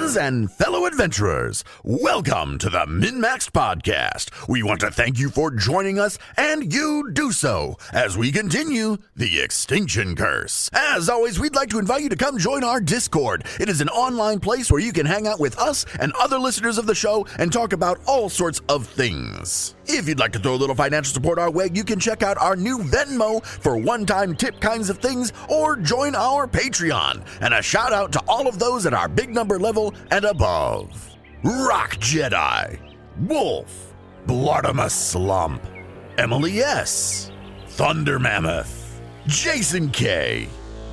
friends and fellow adventurers. Welcome to the MNmaxed podcast. We want to thank you for joining us, and you do so as we continue the Extinction Curse. As always, we'd like to invite you to come join our Discord. It is an online place where you can hang out with us and other listeners of the show and talk about all sorts of things. If you'd like to throw a little financial support our way, you can check out our new Venmo for one-time tip kinds of things, or join our Patreon. And a shout out to all of those at our big number level and above. Rock Jedi, Wolf, Blartimus Slump, Emily S., Thunder Mammoth, Jason K.,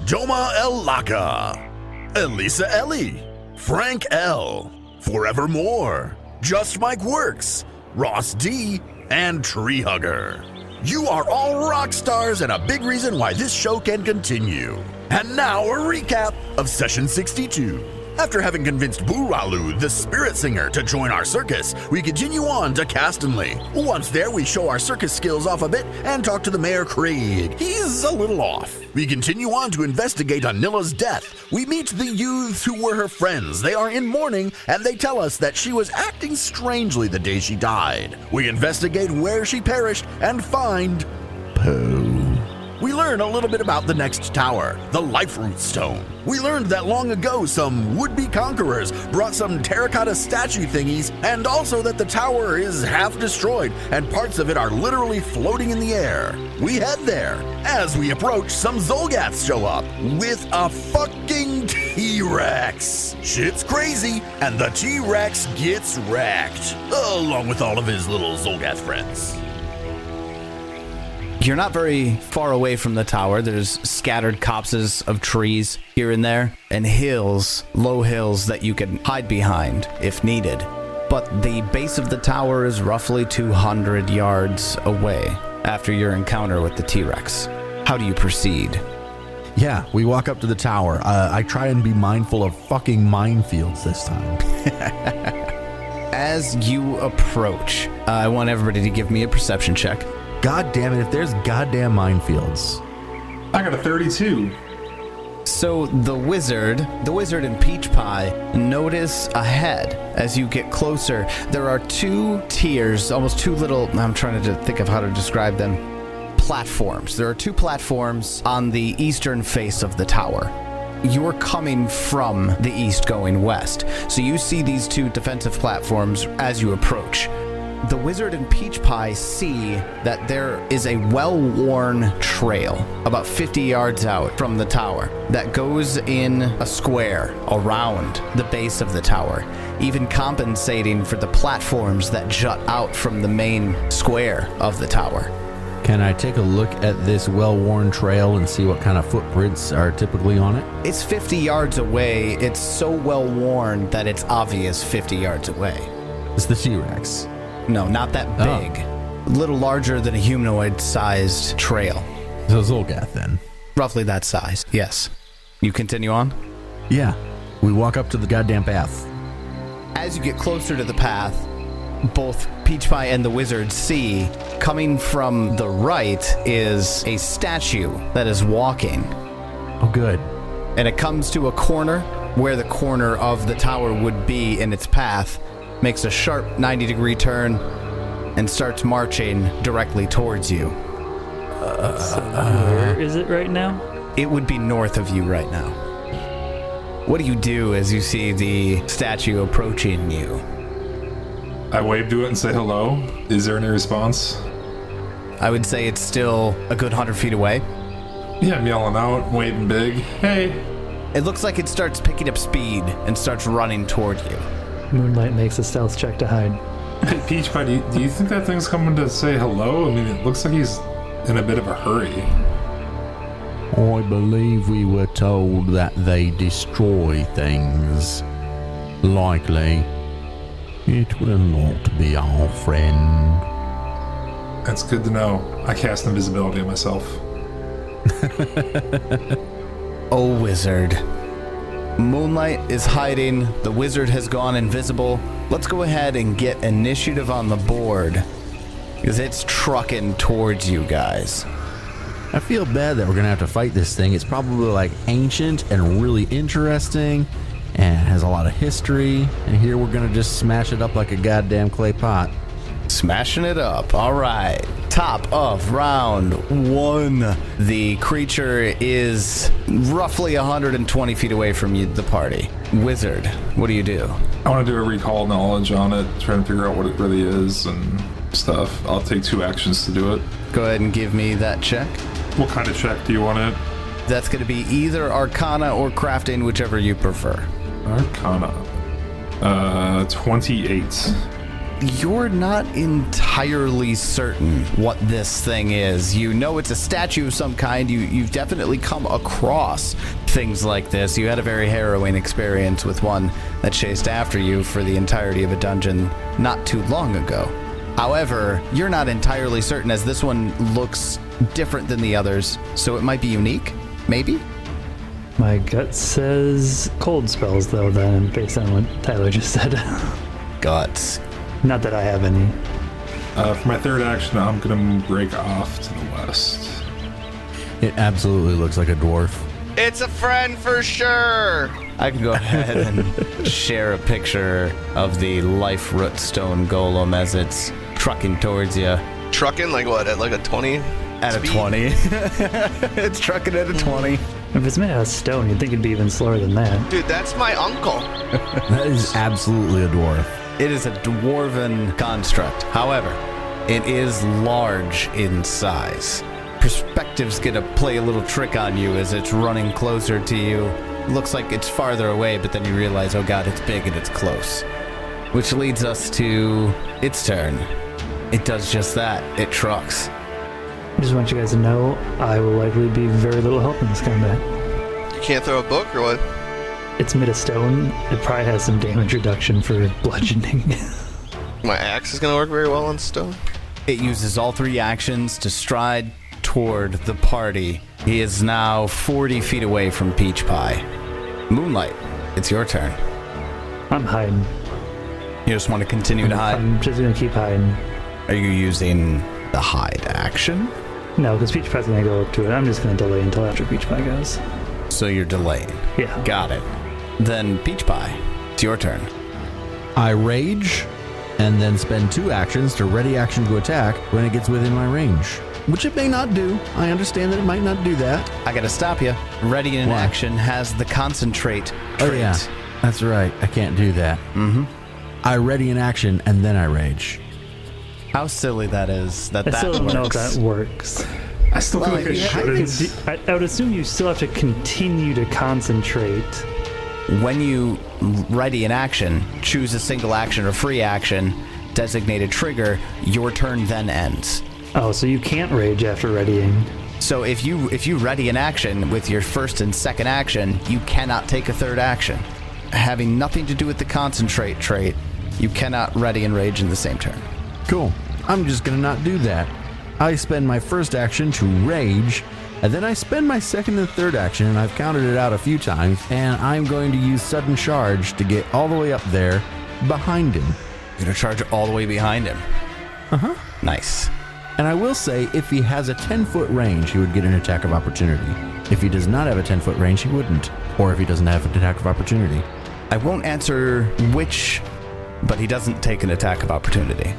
Doma El Laka, Elisa Ellie, Frank L., Forevermore, Just Mike Works, Ross D., and Tree Hugger. You are all rock stars and a big reason why this show can continue. And now a recap of Session 62. After having convinced Buralu, the spirit singer, to join our circus, we continue on to Castanley. Once there, we show our circus skills off a bit and talk to the Mayor Craig. He's a little off. We continue on to investigate Anila's death. We meet the youths who were her friends. They are in mourning, and they tell us that she was acting strangely the day she died. We investigate where she perished and find Poe. We learn a little bit about the next tower, the Life Root Stone. We learned that long ago some would-be conquerors brought some terracotta statue thingies, and also that the tower is half destroyed and parts of it are literally floating in the air. We head there. As we approach, some xulgaths show up with a fucking T-Rex. Shit's crazy, and the T-Rex gets wrecked, along with all of his little xulgath friends. You're not very far away from the tower. There's scattered copses of trees here and there, and hills, low hills that you can hide behind if needed. But the base of the tower is roughly 200 yards away after your encounter with the T-Rex. How do you proceed? Yeah, we walk up to the tower. I try and be mindful of fucking minefields this time. As you approach, I want everybody to give me a perception check. God damn it, if there's goddamn minefields. I got a 32. So the wizard and Peach Pie notice ahead as you get closer. There are two tiers, almost two little, I'm trying to think of how to describe them, platforms. There are two platforms on the eastern face of the tower. You're coming from the east going west. So you see these two defensive platforms as you approach. The wizard and Peach Pie see that there is a well-worn trail about 50 yards out from the tower that goes in a square around the base of the tower, even compensating for the platforms that jut out from the main square of the tower. Can I take a look at this well-worn trail and see what kind of footprints are typically on it? It's 50 yards away. It's so well-worn that it's obvious 50 yards away. It's the T-Rex. No, not that big. A little larger than a humanoid-sized trail. So Xulgath, then. Roughly that size, yes. You continue on? Yeah. We walk up to the goddamn path. As you get closer to the path, both Peach Pie and the wizard see, coming from the right is a statue that is walking. Oh, good. And it comes to a corner where the corner of the tower would be in its path, makes a sharp 90-degree turn, and starts marching directly towards you. So where is it right now? It would be north of you right now. What do you do as you see the statue approaching you? I wave to it and say hello. Is there any response? I would say it's still a good 100 feet away. Yeah, I'm yelling out, waving big. Hey. It looks like it starts picking up speed and starts running toward you. Moonlight makes a stealth check to hide. Hey, Peach Pie, do you think that thing's coming to say hello? I mean, it looks like he's in a bit of a hurry. I believe we were told that they destroy things. Likely, it will not be our friend. That's good to know. I cast invisibility on myself. Oh, wizard. Moonlight is hiding. The wizard has gone invisible. Let's go ahead and get initiative on the board, because it's trucking towards you guys. I feel bad that we're going to have to fight this thing. It's probably like ancient and really interesting. and has a lot of history. And here we're going to just smash it up like a goddamn clay pot. Smashing it up. All right. Top of round 1. The creature is roughly 120 feet away from you, the party. Wizard, what do you do? I want to do a recall knowledge on it, trying to figure out what it really is and stuff. I'll take 2 actions to do it. Go ahead and give me that check. What kind of check do you want it? That's going to be either Arcana or Crafting, whichever you prefer. Arcana. 28. You're not entirely certain what this thing is. You know it's a statue of some kind. You've definitely come across things like this. You had a very harrowing experience with one that chased after you for the entirety of a dungeon not too long ago. However, you're not entirely certain, as this one looks different than the others, so it might be unique, maybe? My gut says cold spells, though, then, based on what Tyler just said. Guts. Not that I have any. For my third action, I'm going to break off to the west. It absolutely looks like a dwarf. It's a friend for sure. I can go ahead and share a picture of the life root stone golem as it's trucking towards you. Trucking like what? At like a 20? At speed? a 20. It's trucking at a 20. If it's made out of stone, you'd think it'd be even slower than that. Dude, that's my uncle. That is absolutely a dwarf. It is a dwarven construct. However, it is large in size. Perspective's gonna play a little trick on you as it's running closer to you. Looks like it's farther away, but then you realize, oh god, it's big and it's close. Which leads us to its turn. It does just that. It trucks. I just want you guys to know I will likely be very little help in this combat. You can't throw a book or what? It's made of stone. It probably has some damage reduction for bludgeoning. My axe is going to work very well on stone. It uses all 3 actions to stride toward the party. He is now 40 feet away from Peach Pie. Moonlight, it's your turn. I'm hiding. You just want to continue to hide? I'm just going to keep hiding. Are you using the hide action? No, because Peach Pie's going to go up to it. I'm just going to delay until after Peach Pie goes. So you're delaying. Yeah. Got it. Then Peach Pie, it's your turn. I rage and then spend 2 actions to ready action to attack when it gets within my range. Which it may not do. I understand that it might not do that. I gotta stop you. Ready in What? action has the concentrate trait. Oh yeah, that's right. I can't do that. Mm-hmm. I ready in action and then I rage. How silly that is. I still don't know if works. that works. I still feel like I shouldn't. I would assume you still have to continue to concentrate. When you ready in action, choose a single action or free action, designated trigger, your turn then ends. Oh, so you can't rage after readying. So if you ready in action with your first and second action, you cannot take a third action. Having nothing to do with the concentrate trait, you cannot ready and rage in the same turn. Cool. I'm just gonna not do that. I spend my first action to rage, and then I spend my second and third action, and I've counted it out a few times, and I'm going to use sudden charge to get all the way up there behind him. You're gonna charge all the way behind him. Uh-huh. Nice. And I will say, if he has a 10-foot range, he would get an attack of opportunity. If he does not have a 10-foot range, he wouldn't. Or if he doesn't have an attack of opportunity. I won't answer which, but he doesn't take an attack of opportunity.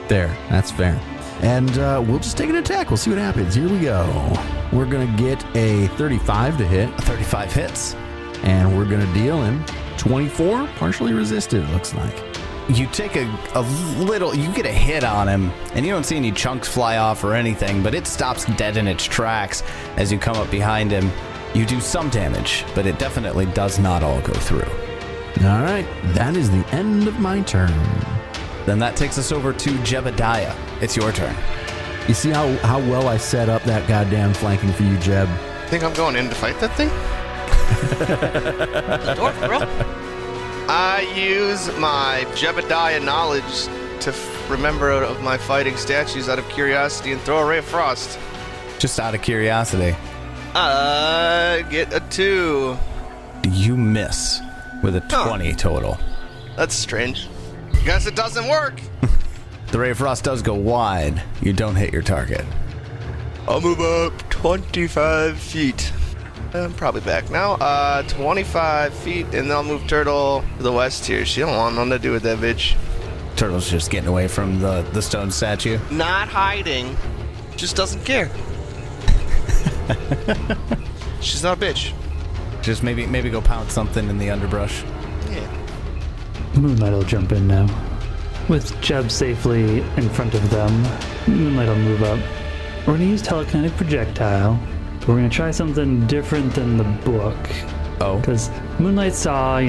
There, that's fair. And we'll just take an attack. We'll see what happens. Here we go. We're going to get a 35 to hit. A 35 hits. And we're going to deal him 24, partially resisted, it looks like. You take a little, you get a hit on him, and you don't see any chunks fly off or anything, but it stops dead in its tracks as you come up behind him. You do some damage, but it definitely does not all go through. All right, that is the end of my turn. Then that takes us over to Jebediah. It's your turn. You see how well I set up that goddamn flanking for you, Jeb? Think I'm going in to fight that thing? Dwarf, bro. I use my Jebediah knowledge to remember of my fighting statues out of curiosity and throw a ray of frost. Just out of curiosity. Get a 2. You miss with a 20 total. That's strange. Guess it doesn't work. The Ray of Frost does go wide. You don't hit your target. I'll move up 25 feet. I'm probably back now. 25 feet, and then I'll move Turtle to the west here. She don't want nothing to do with that bitch. Turtle's just getting away from the stone statue. Not hiding. Just doesn't care. She's not a bitch. Just maybe go pound something in the underbrush. Yeah. Moonlight will jump in now. With Jeb safely in front of them, Moonlight will move up. We're going to use telekinetic projectile. We're going to try something different than the book. Oh. Because Moonlight saw,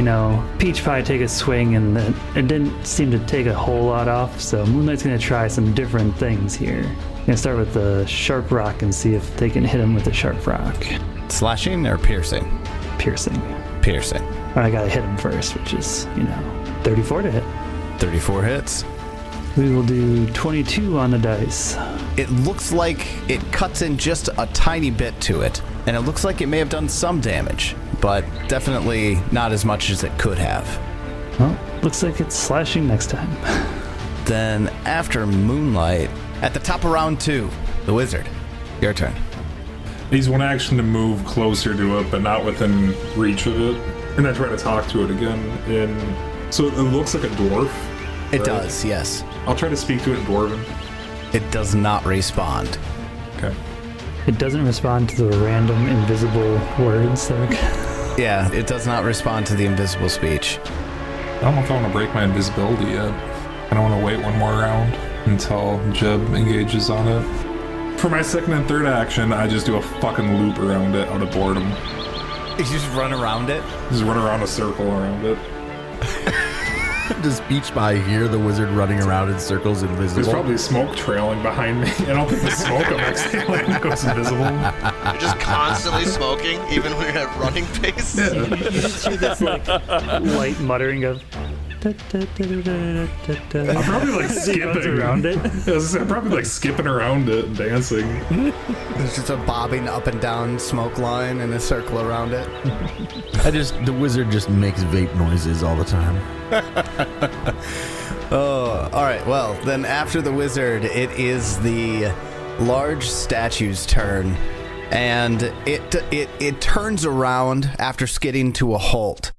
Peach Pie take a swing and it didn't seem to take a whole lot off, so Moonlight's going to try some different things here. Going to start with the sharp rock and see if they can hit him with the sharp rock. Slashing or piercing? Piercing. Piercing. I got to hit him first, which is, 34 to hit. 34 hits. We will do 22 on the dice. It looks like it cuts in just a tiny bit to it, and it looks like it may have done some damage, but definitely not as much as it could have. Well, looks like it's slashing next time. Then after Moonlight, at the top of round 2, the Wizard. Your turn. He's one action to move closer to it, but not within reach of it, and then try to talk to it again. So it looks like a dwarf. It right? does, yes. I'll try to speak to it in Dwarven. It does not respond. Okay. It doesn't respond to the random invisible words. Yeah, it does not respond to the invisible speech. I don't know if I want to break my invisibility yet. I don't want to wait one more round until Jeb engages on it. For my second and third action, I just do a fucking loop around it out of boredom. You just run around it? Just run around a circle around it. Does Peach Pie hear the wizard running around in circles invisible? There's probably smoke trailing behind me. I don't think the smoke I'm exhaling goes invisible. You're just constantly smoking, even when you're at running pace. Yeah. You just hear this light muttering of. I'm probably like skipping around it. I'm probably like skipping around it and dancing. There's just a bobbing up and down smoke line and a circle around it. The wizard just makes vape noises all the time. Oh, all right. Well, then after the wizard, it is the large statue's turn, and it turns around after skidding to a halt.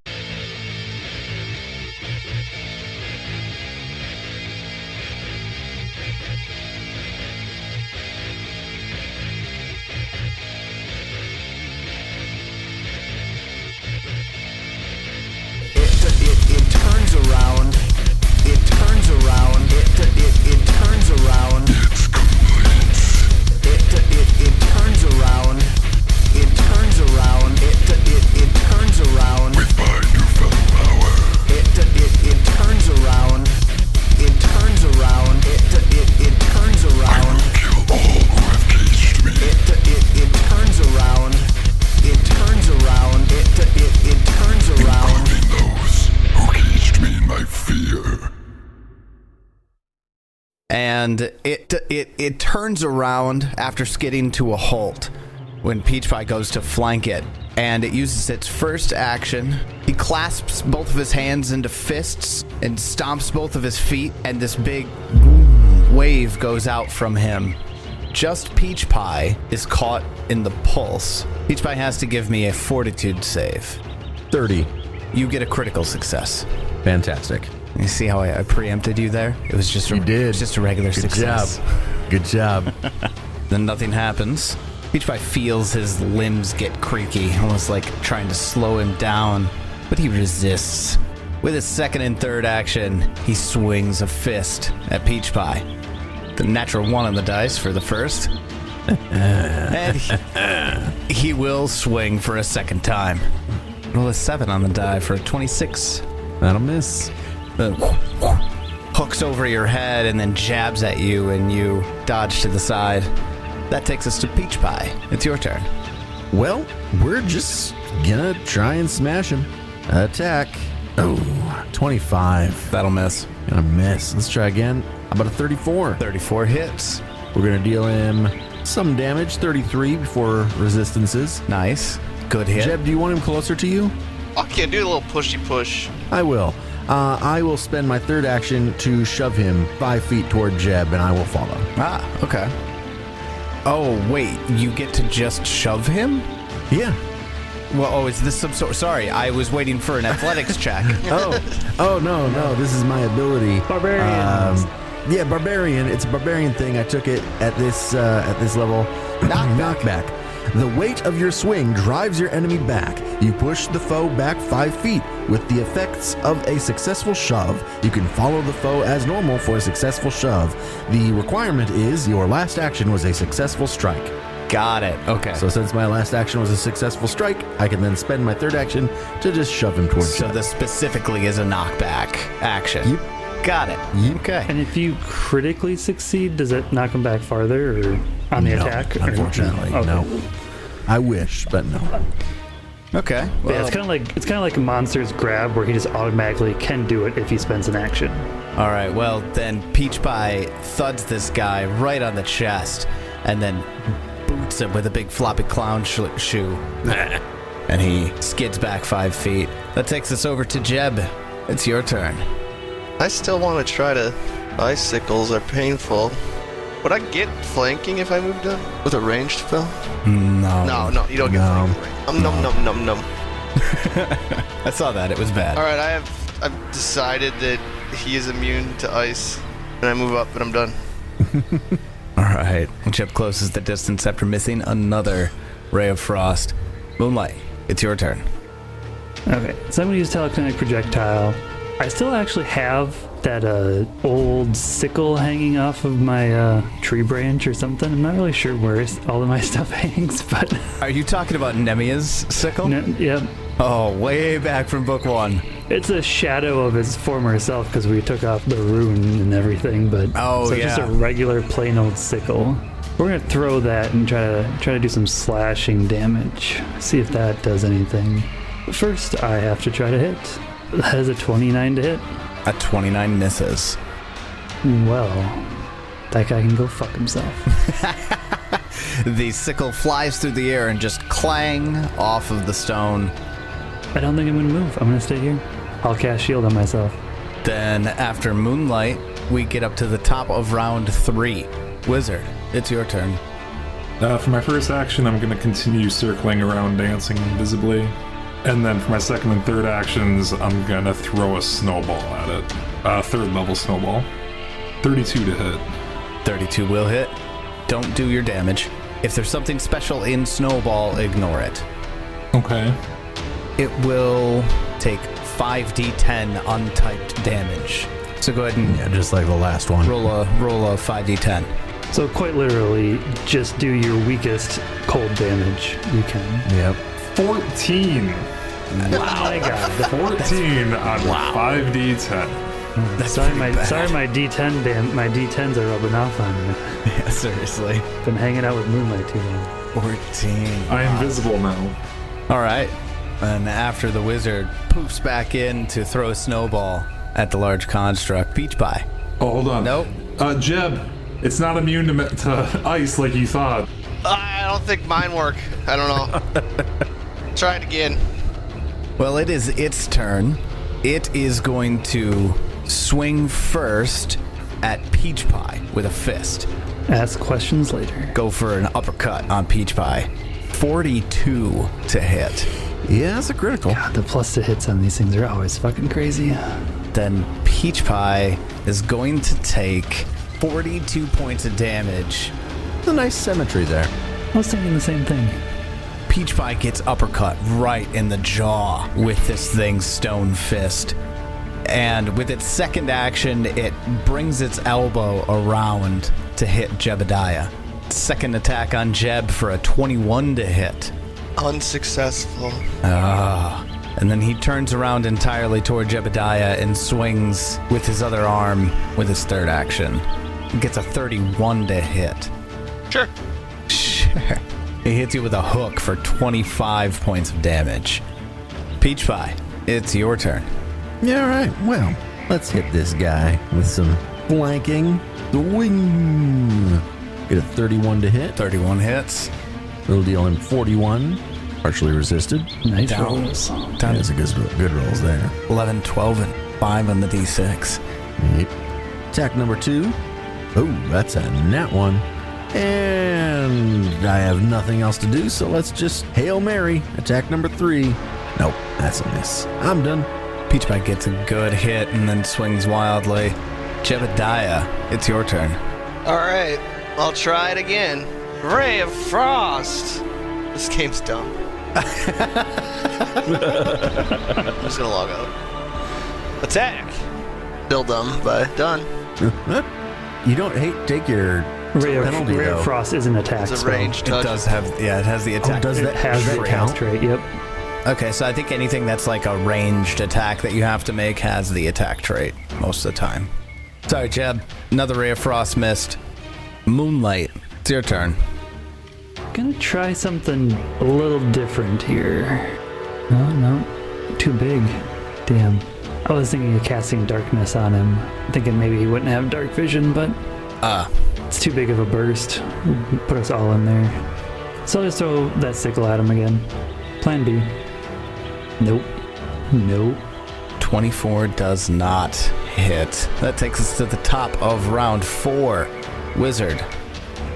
It turns around. It turns around. It turns around. It's complete. It turns around. It turns around. It turns around. With my newfound power. It turns around. It turns around. It turns around. I will kill all who have caged me. It turns around. It turns around. It turns around. Including those who caged me in my fear. And it turns around after skidding to a halt when Peach Pie goes to flank it, and it uses its first action. He clasps both of his hands into fists and stomps both of his feet, and this big wave goes out from him. Just Peach Pie is caught in the pulse. Peach Pie has to give me a fortitude save. 30. You get a critical success. Fantastic. You see how I preempted you there? It was just a regular success. Good job. Then nothing happens. Peach Pie feels his limbs get creaky, almost like trying to slow him down, but he resists. With his second and third action, he swings a fist at Peach Pie. The natural 1 on the dice for the first. And he will swing for a second time. Roll a 7 on the die for a 26. That'll miss. Hooks over your head and then jabs at you, and you dodge to the side. That takes us to Peach Pie. It's your turn. Well, we're just gonna try and smash him. Attack. Oh, 25. That'll miss. Gonna miss. Let's try again. How about a 34? 34 hits. We're gonna deal him some damage. 33 before resistances. Nice. Good hit. Jeb, do you want him closer to you? I can do a little pushy push. I will. I will spend my third action to shove him 5 feet toward Jeb, and I will follow. Ah, okay. Oh, wait. You get to just shove him? Yeah. is this some sort? Sorry, I was waiting for an athletics check. Oh no, this is my ability. Barbarian. Yeah, barbarian. It's a barbarian thing. I took it at this level. Knockback. The weight of your swing drives your enemy back. You push the foe back 5 feet. With the effects of a successful shove, you can follow the foe as normal for a successful shove. The requirement is your last action was a successful strike. Got it. Okay. So since my last action was a successful strike, I can then spend my third action to just shove him towards So Jeb. this specifically is a knockback action. Yep. Got it. Okay. And if you critically succeed, does it knock him back farther or on the No, attack? Or- unfortunately, Okay. no. I wish, but no. Okay. Yeah, Well, it's kind of like a monster's grab, where he just automatically can do it if he spends an action. all right. Well, then Peach Pie thuds this guy right on the chest, and then boots him with a big floppy clown shoe, and he skids back 5 feet. That takes us over to Jeb. It's your turn. I still want to try to. Icicles are painful. Would I get flanking if I moved up with a ranged spell? No. No, you don't get No. flanking. Num. I saw that. It was bad. All right, I've decided that he is immune to ice, and I move up, and I'm done. All right. Jeb closes the distance after missing another ray of frost. Moonlight, it's your turn. Okay, so I'm going to use telekinetic projectile. I still actually have that old sickle hanging off of my tree branch or something. I'm not really sure where all of my stuff hangs, but... Are you talking about Nemia's sickle? Yep. Oh, way back from book 1. It's a shadow of his former self because we took off the rune and everything, but Oh, so it's just yeah. a regular plain old sickle. We're going to throw that and try to do some slashing damage. See if that does anything. First, I have to try to hit. That is a 29 to hit. A 29 misses. Well, that guy can go fuck himself. The sickle flies through the air and just clang off of the stone. I don't think I'm going to move. I'm going to stay here. I'll cast shield on myself. Then, after Moonlight, we get up to the top of round 3. Wizard, it's your turn. For my first action, I'm going to continue circling around, dancing invisibly. And then for my second and third actions, I'm going to throw a snowball at it. Third level snowball. 32 to hit. 32 will hit. Don't do your damage. If there's something special in Snowball, ignore it. Okay. It will take 5d10 untyped damage. So go ahead and Yeah, just like the last one. roll a 5d10. So quite literally, just do your weakest cold damage you can. Yep. 14. Wow. My God. 14 on 5d10. Sorry, my D10s are rubbing off on me. Yeah, seriously. Been hanging out with Moonlight too long. 14. I'm invisible now. All right. And after the wizard poofs back in to throw a snowball at the large construct, Peach Pie. Oh, hold on. Nope. Jeb, it's not immune to ice like you thought. I don't think mine work. I don't know. Try it again. Well, it is its turn. It is going to swing first at Peach Pie with a fist. Ask questions later. Go for an uppercut on Peach Pie. 42 to hit. Yeah, that's a critical. God, the plus to hits on these things are always fucking crazy. Then Peach Pie is going to take 42 points of damage. There's a nice symmetry there. I was thinking the same thing. Peach Pie gets uppercut right in the jaw with this thing's stone fist. And with its second action, it brings its elbow around to hit Jebediah. Second attack on Jeb for a 21 to hit. Unsuccessful. And then he turns around entirely toward Jebediah and swings with his other arm with his third action. Gets a 31 to hit. Sure. Sure. He hits you with a hook for 25 points of damage. Peach Pie, it's your turn. Yeah, all right. Well, let's hit this guy with some flanking. The wing. Get a 31 to hit. 31 hits. It'll deal him 41. Partially resisted. Nice Down. rolls. Down That's a good rolls there. 11, 12, and 5 on the d6. Yep. Attack number 2. Oh, that's a nat 1. And I have nothing else to do, so let's just Hail Mary. Attack number 3. Nope, that's a miss. I'm done. Peach Pie gets a good hit and then swings wildly. Jebediah, it's your turn. All right, I'll try it again. Ray of Frost. This game's dumb. I'm just gonna log out. Attack. Still dumb, but done. You don't take your Ray penalty, of though. Frost is an attack It's a spell. range It touch. does have, it has the attack. does It that has does the that cast count? trait, yep. Okay, so I think anything that's like a ranged attack that you have to make has the attack trait most of the time. Sorry, Jeb. Another Ray of Frost missed. Moonlight, it's your turn. Gonna try something a little different here. No, too big. Damn. I was thinking of casting darkness on him, thinking maybe he wouldn't have dark vision, but it's too big of a burst. Put us all in there. So I'll just throw that sickle at him again. Plan B. Nope. 24 does not hit. That takes us to the top of round 4. Wizard,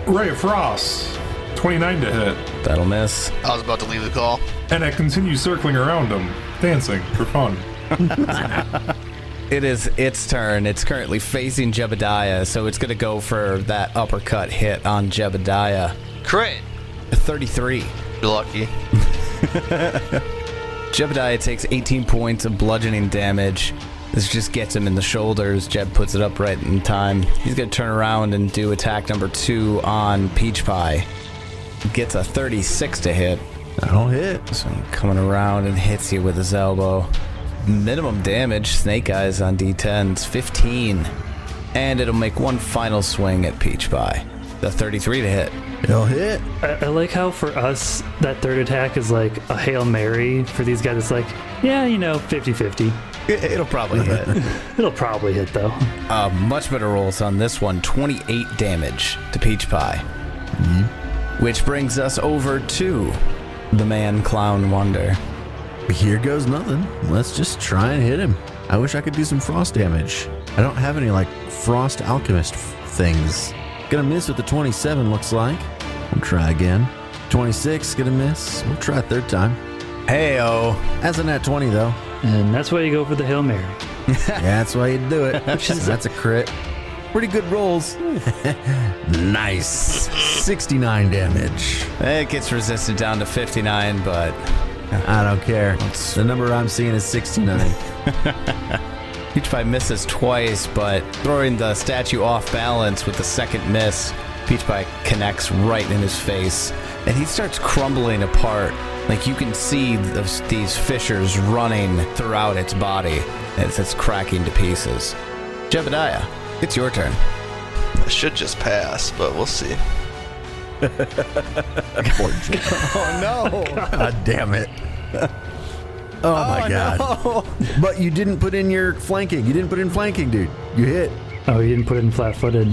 Ray of Frost. 29 to hit. that'll miss. I was about to leave the call. And I continue circling around him, dancing for fun. It is its turn. It's currently facing Jebediah, so it's going to go for that uppercut hit on Jebediah. Crit. 33. You're lucky. Jebediah takes 18 points of bludgeoning damage. This just gets him in the shoulders. Jeb puts it up right in time. He's going to turn around and do attack number 2 on Peach Pie. Gets a 36 to hit. That'll hit. So coming around and hits you with his elbow. Minimum damage, Snake Eyes on D10's 15. And it'll make one final swing at Peach Pie. The 33 to hit. It'll hit. I like how for us, that third attack is like a Hail Mary. For these guys, it's like, 50-50. It'll probably hit. It'll probably hit, though. Much better rolls on this one. 28 damage to Peach Pie. Which brings us over to the Man Clown Wonder. Here goes nothing. Let's just try and hit him. I wish I could do some frost damage. I don't have any, frost alchemist things. Gonna miss with the 27, looks like. We'll try again. 26, gonna miss. We'll try a third time. Heyo. As a nat 20, though. And that's why you go for the Hail Mary. Yeah, that's why you do it. That's a crit. Pretty good rolls. Nice. 69 damage. It gets resisted down to 59, but I don't care. The number I'm seeing is 69. Peach Pie misses twice, but throwing the statue off balance with the second miss, Peach Pie connects right in his face, and he starts crumbling apart. You can see these fissures running throughout its body as it's cracking to pieces. Jebediah, it's your turn. I should just pass, but we'll see. Oh no! God damn it. Oh my god. No. But you didn't put in your flanking. You didn't put in flanking, dude. You hit. Oh, you didn't put it in flat-footed.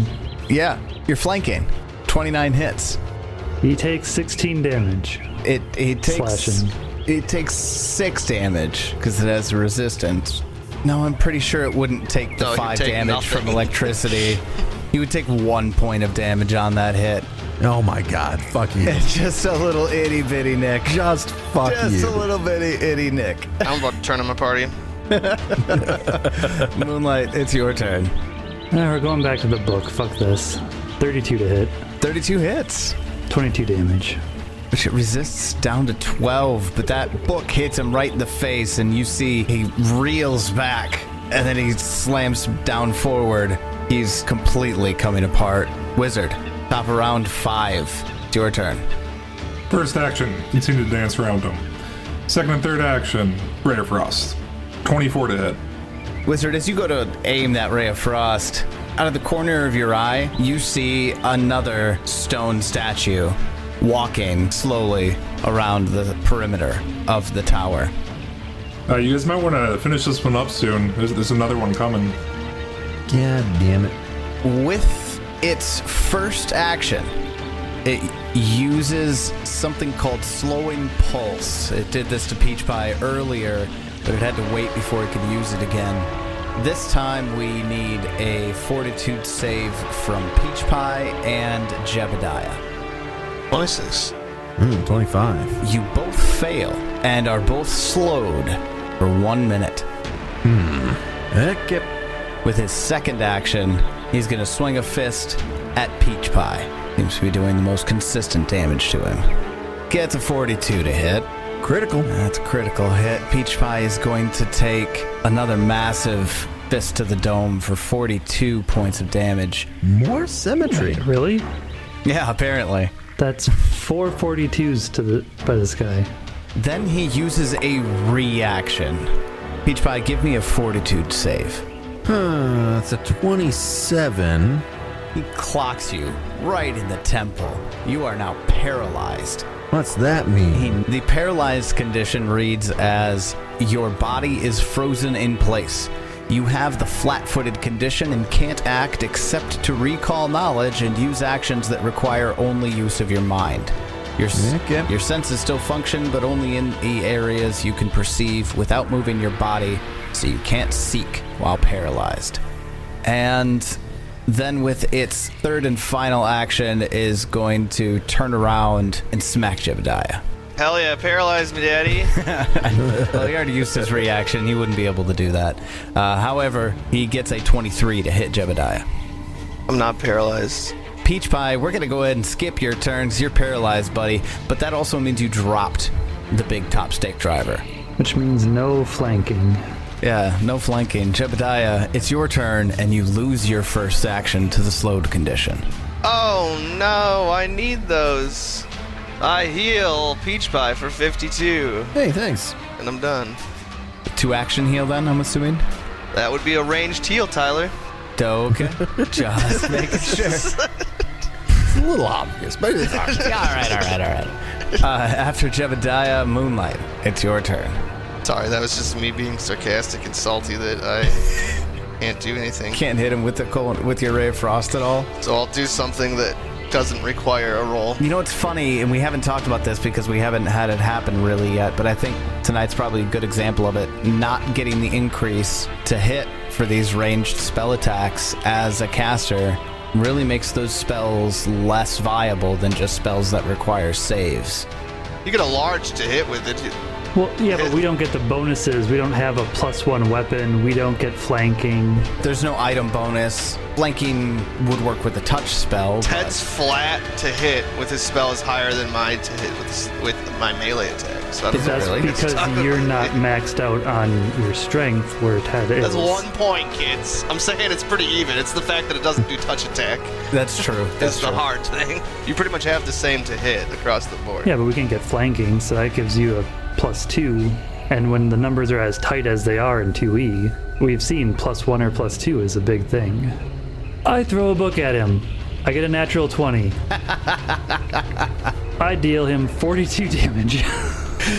Yeah, you're flanking. 29 hits. He takes 16 damage. It takes Slashing. It takes 6 damage because it has resistance. No, I'm pretty sure it wouldn't take the No, you'd 5 take damage nothing. from electricity. You would take 1 point of damage on that hit. Oh my god. Fuck you. Just a little itty bitty nick. Just fuck Just you. a little bitty itty nick. I'm about to turn on my party. Moonlight, it's your turn. We're going back to the book. Fuck this. 32 to hit. 32 hits. 22 damage. Which it resists down to 12, but that book hits him right in the face, and you see he reels back, and then he slams down forward. He's completely coming apart. Wizard, top of round 5. It's your turn. First action, continue to dance around him. Second and third action, Ray of Frost. 24 to hit. Wizard, as you go to aim that ray of frost, out of the corner of your eye, you see another stone statue walking slowly around the perimeter of the tower. You guys might want to finish this one up soon. There's another one coming. God damn it. With its first action, it uses something called slowing pulse. It did this to Peach Pie earlier, but it had to wait before it could use it again. This time we need a fortitude save from Peach Pie and Jebediah. 26. 25. You both fail and are both slowed for 1 minute. Heck yep. With his second action, he's going to swing a fist at Peach Pie. Seems to be doing the most consistent damage to him. Gets a 42 to hit. Critical. That's a critical hit. Peach Pie is going to take another massive fist to the dome for 42 points of damage. More symmetry. Really? Yeah, apparently. That's 4 42s by this guy. Then he uses a reaction. Peach Pie, give me a fortitude save. That's a 27. He clocks you right in the temple. You are now paralyzed. What's that mean? The paralyzed condition reads as your body is frozen in place. You have the flat-footed condition and can't act except to recall knowledge and use actions that require only use of your mind. Your senses still function, but only in the areas you can perceive without moving your body, so you can't seek while paralyzed. And then with its third and final action is going to turn around and smack Jebediah. Hell yeah, paralyze me, Daddy. Well, he already used his reaction. He wouldn't be able to do that. However, he gets a 23 to hit Jebediah. I'm not paralyzed. Peach Pie, we're going to go ahead and skip your turns. You're paralyzed, buddy. But that also means you dropped the big top stake driver. Which means no flanking. Yeah, no flanking. Jebediah, it's your turn, and you lose your first action to the slowed condition. Oh no, I need those. I heal Peach Pie for 52. Hey, thanks. And I'm done. 2 action heal then, I'm assuming? That would be a ranged heal, Tyler. Okay. Just making sure. It's a little obvious, but it's all right. After Jebediah, Moonlight, it's your turn. Sorry, that was just me being sarcastic and salty that I can't do anything. Can't hit him with your Ray of Frost at all? So I'll do something that doesn't require a roll. You know what's funny, and we haven't talked about this because we haven't had it happen really yet, but I think tonight's probably a good example of it. Not getting the increase to hit for these ranged spell attacks as a caster really makes those spells less viable than just spells that require saves. You get a large to hit with it. Well, yeah, but we don't get the bonuses. We don't have a +1 weapon. We don't get flanking. There's no item bonus. Flanking would work with a touch spell. Ted's flat to hit with his spell is higher than mine to hit with my melee attack. So I don't That's know. because you're not maxed out on your strength where Ted is. That's 1 point, kids. I'm saying it's pretty even. It's the fact that it doesn't do touch attack. That's true. That's the hard thing. You pretty much have the same to hit across the board. Yeah, but we can get flanking, so that gives you a +2. And when the numbers are as tight as they are in 2E, we've seen +1 or +2 is a big thing. I throw a book at him. I get a natural 20. I deal him 42 damage.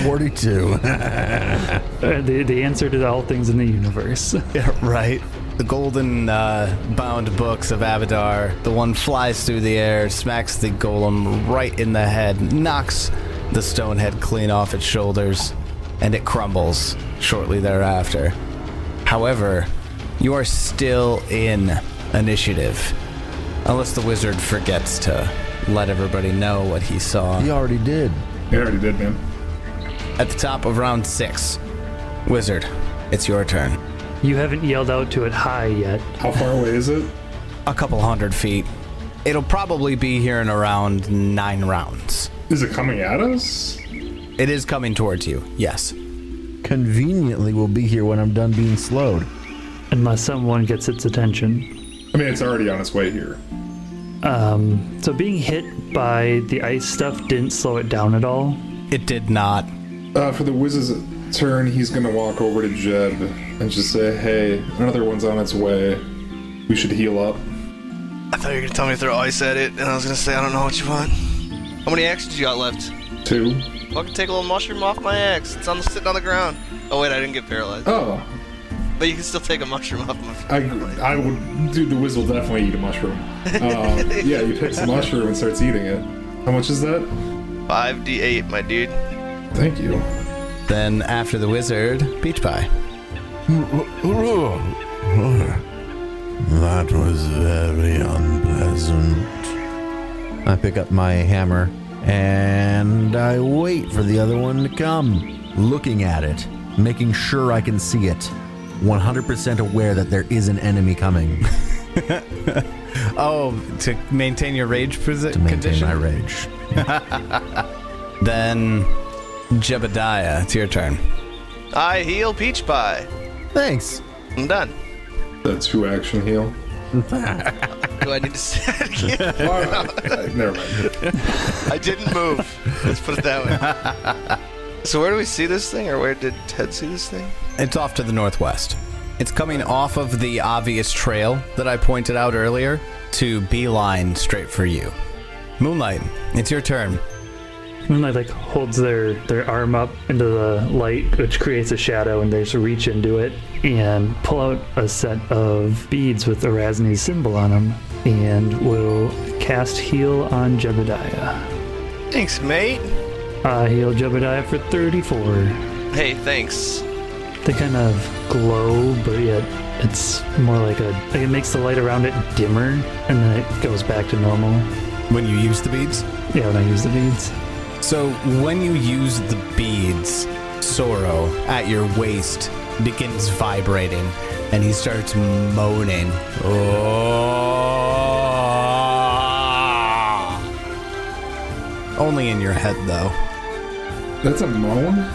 42. The answer to all things in the universe. Yeah, right. The golden bound books of Abadar. The one flies through the air, smacks the golem right in the head, knocks the stone head clean off its shoulders, and it crumbles shortly thereafter. However, you are still in initiative, unless the wizard forgets to let everybody know what he saw. He already did. He already did, man. At the top of round 6, wizard, it's your turn. You haven't yelled out to it hi yet. How far away is it? A couple 100 feet. It'll probably be here in around 9 rounds. Is it coming at us? It is coming towards you, yes. Conveniently, we'll be here when I'm done being slowed. Unless someone gets its attention. I mean, it's already on its way here. So being hit by the ice stuff didn't slow it down at all? It did not. For the wizard's turn, he's gonna walk over to Jeb and just say, hey, another one's on its way. We should heal up. I thought you were going to tell me to throw ice at it, and I was going to say, I don't know what you want. How many axes you got left? 2. Fucking take a little mushroom off my axe. It's sitting on the ground. Oh wait, I didn't get paralyzed. Oh. But you can still take a mushroom off my I would, dude, the Wiz will definitely eat a mushroom. Yeah, you pick some mushroom and starts eating it. How much is that? 5d8, my dude. Thank you. Then after the wizard, Peach Pie. That was very unpleasant. I pick up my hammer and I wait for the other one to come, looking at it, making sure I can see it, 100% aware that there is an enemy coming. Oh, to maintain your rage To maintain my rage. Then, Jebediah, it's your turn. I heal Peach Pie. Thanks. I'm done. That's 2-action heal. Do I need to say it again? Never mind. I didn't move. Let's put it that way. So where do we see this thing, or where did Ted see this thing? It's off to the northwest. It's coming off of the obvious trail that I pointed out earlier to beeline straight for you. Moonlight, it's your turn. Moonlight like holds their arm up into the light, which creates a shadow, and they just reach into it and pull out a set of beads with Erasni's symbol on them, and will cast heal on Jebediah. Thanks, mate. Heal Jebediah for 34. Hey, thanks. They kind of glow, but yet it's more like it makes the light around it dimmer, and then it goes back to normal. When you use the beads? Yeah, when I use the beads. So when you use the beads, Sorrow at your waist begins vibrating, and he starts moaning. Oh. Only in your head, though. That's a moan?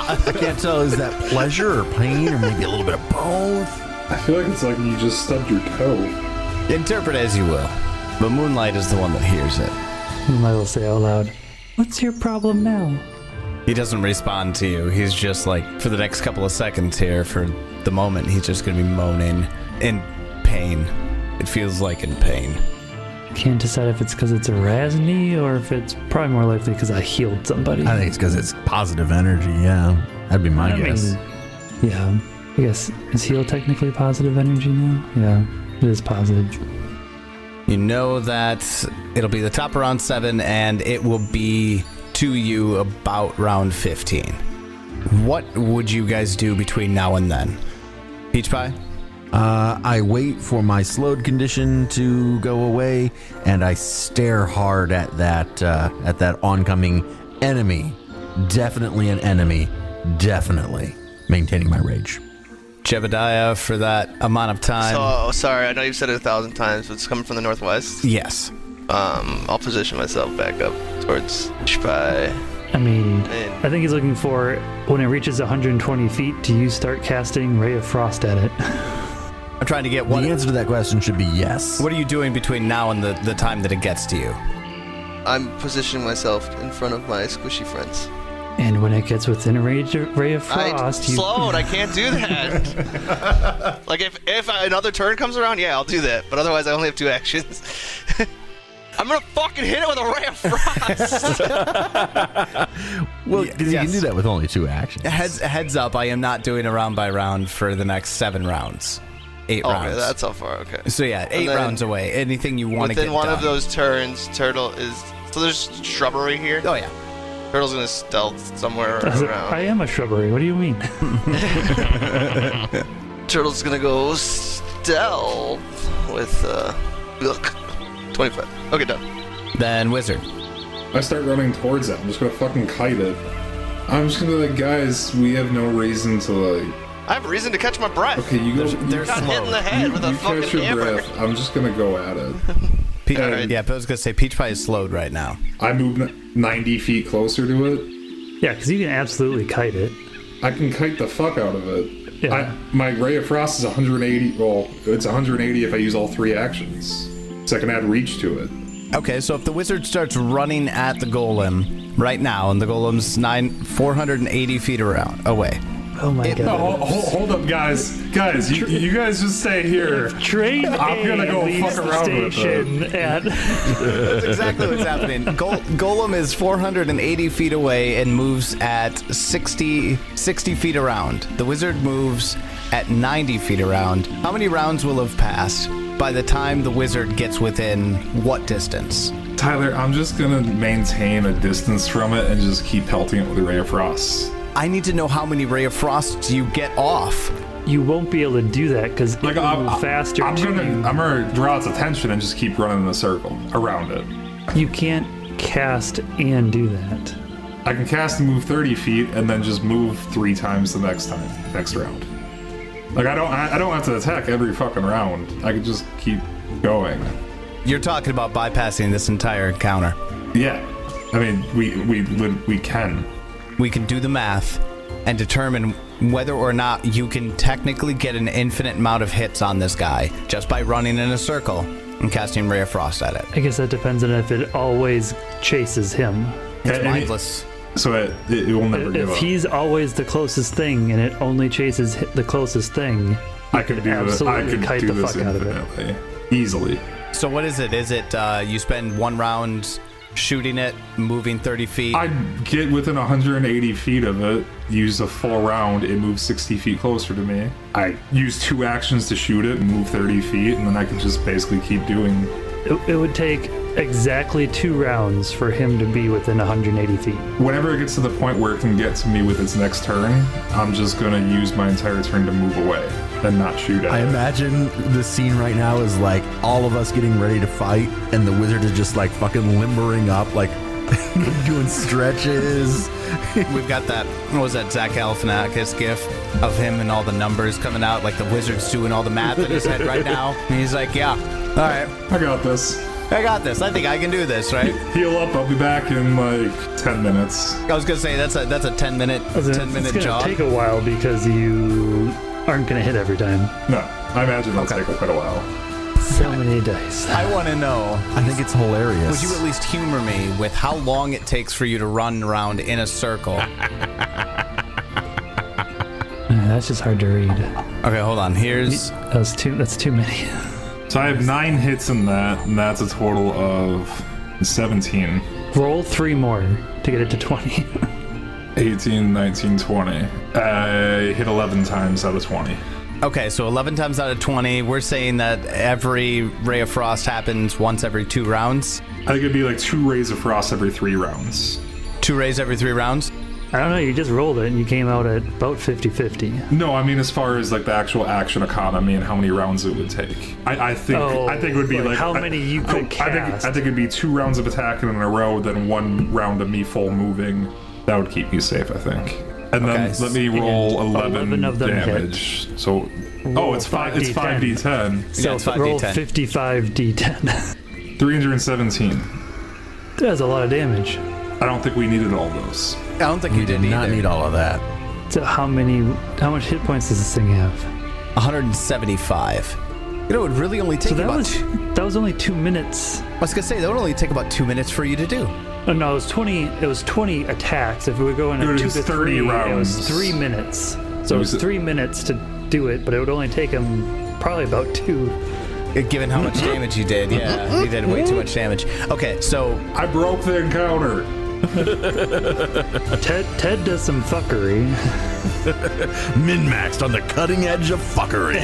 I can't tell, is that pleasure or pain or maybe a little bit of both? I feel like it's like you just stubbed your toe. Interpret as you will, but Moonlight is the one that hears it. Moonlight will say out loud, "What's your problem now?" He doesn't respond to you. He's just like, for the next couple of seconds here, for the moment, he's just going to be moaning in pain. It feels like in pain. Can't decide if it's because it's Erasni or if it's probably more likely because I healed somebody. I think it's because it's positive energy, yeah. That'd be my guess. Yeah. I guess, is heal technically positive energy now? Yeah, it is positive. You know that it'll be the top of round 7, and it will be to you about round 15. What would you guys do between now and then? Peach Pie? I wait for my slowed condition to go away, and I stare hard at that oncoming enemy. Definitely an enemy. Definitely. Maintaining my rage. Jebediah, for that amount of time. So, sorry, I know you've said it 1,000 times, but it's coming from the northwest. Yes. I'll position myself back up towards Peach Pie. I mean, I think he's looking for, when it reaches 120 feet, do you start casting Ray of Frost at it? I'm trying to get The answer to that question should be yes. What are you doing between now and the time that it gets to you? I'm positioning myself in front of my squishy friends. And when it gets within a Ray of Frost, you... Slowed, I can't do that. Like, if another turn comes around, yeah, I'll do that. But otherwise, I only have 2 actions. I'm gonna fucking hit it with a Ray of Frost. Well, because you can do that with only 2 actions. Heads up, I am not doing a round by round for the next 7 rounds. 8 rounds. Okay, that's how far, okay. So yeah, 8 rounds away. Anything you want to get done. Within one of those those turns, Turtle is... So there's shrubbery here? Oh yeah. Turtle's gonna stealth somewhere around. I am a shrubbery, what do you mean? Turtle's gonna go stealth with, 25. Okay, done. Then Wizard. I start running towards it. I'm just gonna fucking kite it. I'm just gonna be like, guys, we have no reason to like... I have reason to catch my breath. Okay, you go... They're Got hit in slow. the head with a you catch fucking your hammer. breath. I'm just gonna go at it. Alright. Yeah, but I was gonna say Peach Pie is slowed right now. I move 90 feet closer to it. Yeah, because you can absolutely kite it. I can kite the fuck out of it. Yeah. My Ray of Frost is 180. Well, it's 180 if I use all 3 actions. So I can add reach to it. Okay, so if the wizard starts running at the golem right now, and the golem's 480 feet away. Oh my god. Hold up, guys. Guys, you guys just stay here. Train I'm gonna go leaves fuck the around with station at... That's exactly what's happening. Golem is 480 feet away and moves at 60 feet around. The wizard moves at 90 feet around. How many rounds will have passed by the time the wizard gets within what distance? Tyler, I'm just gonna maintain a distance from it and just keep pelting it with a Ray of Frost. I need to know how many Ray of Frosts you get off. You won't be able to do that because it will move faster. I'm gonna draw its attention and just keep running in a circle around it. You can't cast and do that. I can cast and move 30 feet and then just move 3 times the next round. Like I don't have to attack every fucking round. I can just keep going. You're talking about bypassing this entire encounter. Yeah, I mean we can. We can do the math and determine whether or not you can technically get an infinite amount of hits on this guy just by running in a circle and casting Ray of Frost at it. I guess that depends on if it always chases him. It's mindless. So it will never give up. If he's always the closest thing and it only chases the closest thing, I could kite do the this fuck out of infinitely, it. easily. So what is it? Is it you spend 1 round shooting it, moving 30 feet? I'd get within 180 feet of it, use a full round, it moves 60 feet closer to me. I use 2 actions to shoot it and move 30 feet, and then I can just basically keep doing... It would take exactly 2 rounds for him to be within 180 feet. Whenever it gets to the point where it can get to me with its next turn, I'm just gonna use my entire turn to move away and not shoot at I it. imagine the scene right now is like all of us getting ready to fight, and the wizard is just like fucking limbering up, like doing stretches. We've got that, what was that, Zach Galifianakis gif of him and all the numbers coming out, like the wizard's doing all the math in his head right now. And he's like, yeah, all right, I got this. I got this. I think I can do this, right? Heal up, I'll be back in like 10 minutes. I was gonna say that's a 10-minute It's gonna job. take a while because you aren't gonna hit every time. No, I imagine it'll take quite a while. So many dice. I want to know. I think it's hilarious. Would you at least humor me with how long it takes for you to run around in a circle? That's just hard to read. Okay, hold on. Here's That's too many. So I have 9 hits in that, and that's a total of 17. Roll 3 more to get it to 20. 18, 19, 20. I hit 11 times out of 20. okay. So 11 times out of 20, we're saying that every Ray of Frost happens once every 2 rounds. I think it'd be like 2 rays of frost every 3 rounds. 2 rays every 3 rounds. I don't know, you just rolled it and you came out at about 50-50. No, I mean as far as like the actual action economy and how many rounds it would take. I think it would be like how many you could cast. I think it'd be 2 rounds of attacking in a row, then 1 round of me full moving. That would keep me safe, I think. And then let me roll 11 of them damage. So it's 5d10. So it's 5d10. roll 55d10. 317. That's a lot of damage. I don't think we needed all those. I don't think you did not either. need all of that. So how much hit points does this thing have? 175. You know, it would really only take So about... that was only 2 minutes. I was gonna say that would only take about 2 minutes for you to do. Oh, no, it was 20. It was 20 attacks. If we were going It at was 2 to 30 3, rounds. it was 3 minutes. So it was 3 minutes to do it, but it would only take him probably about 2. Given how much damage you did, yeah, you did way too much damage. Okay, so I broke the encounter. Ted does some fuckery. MNmaxed on the cutting edge of fuckery.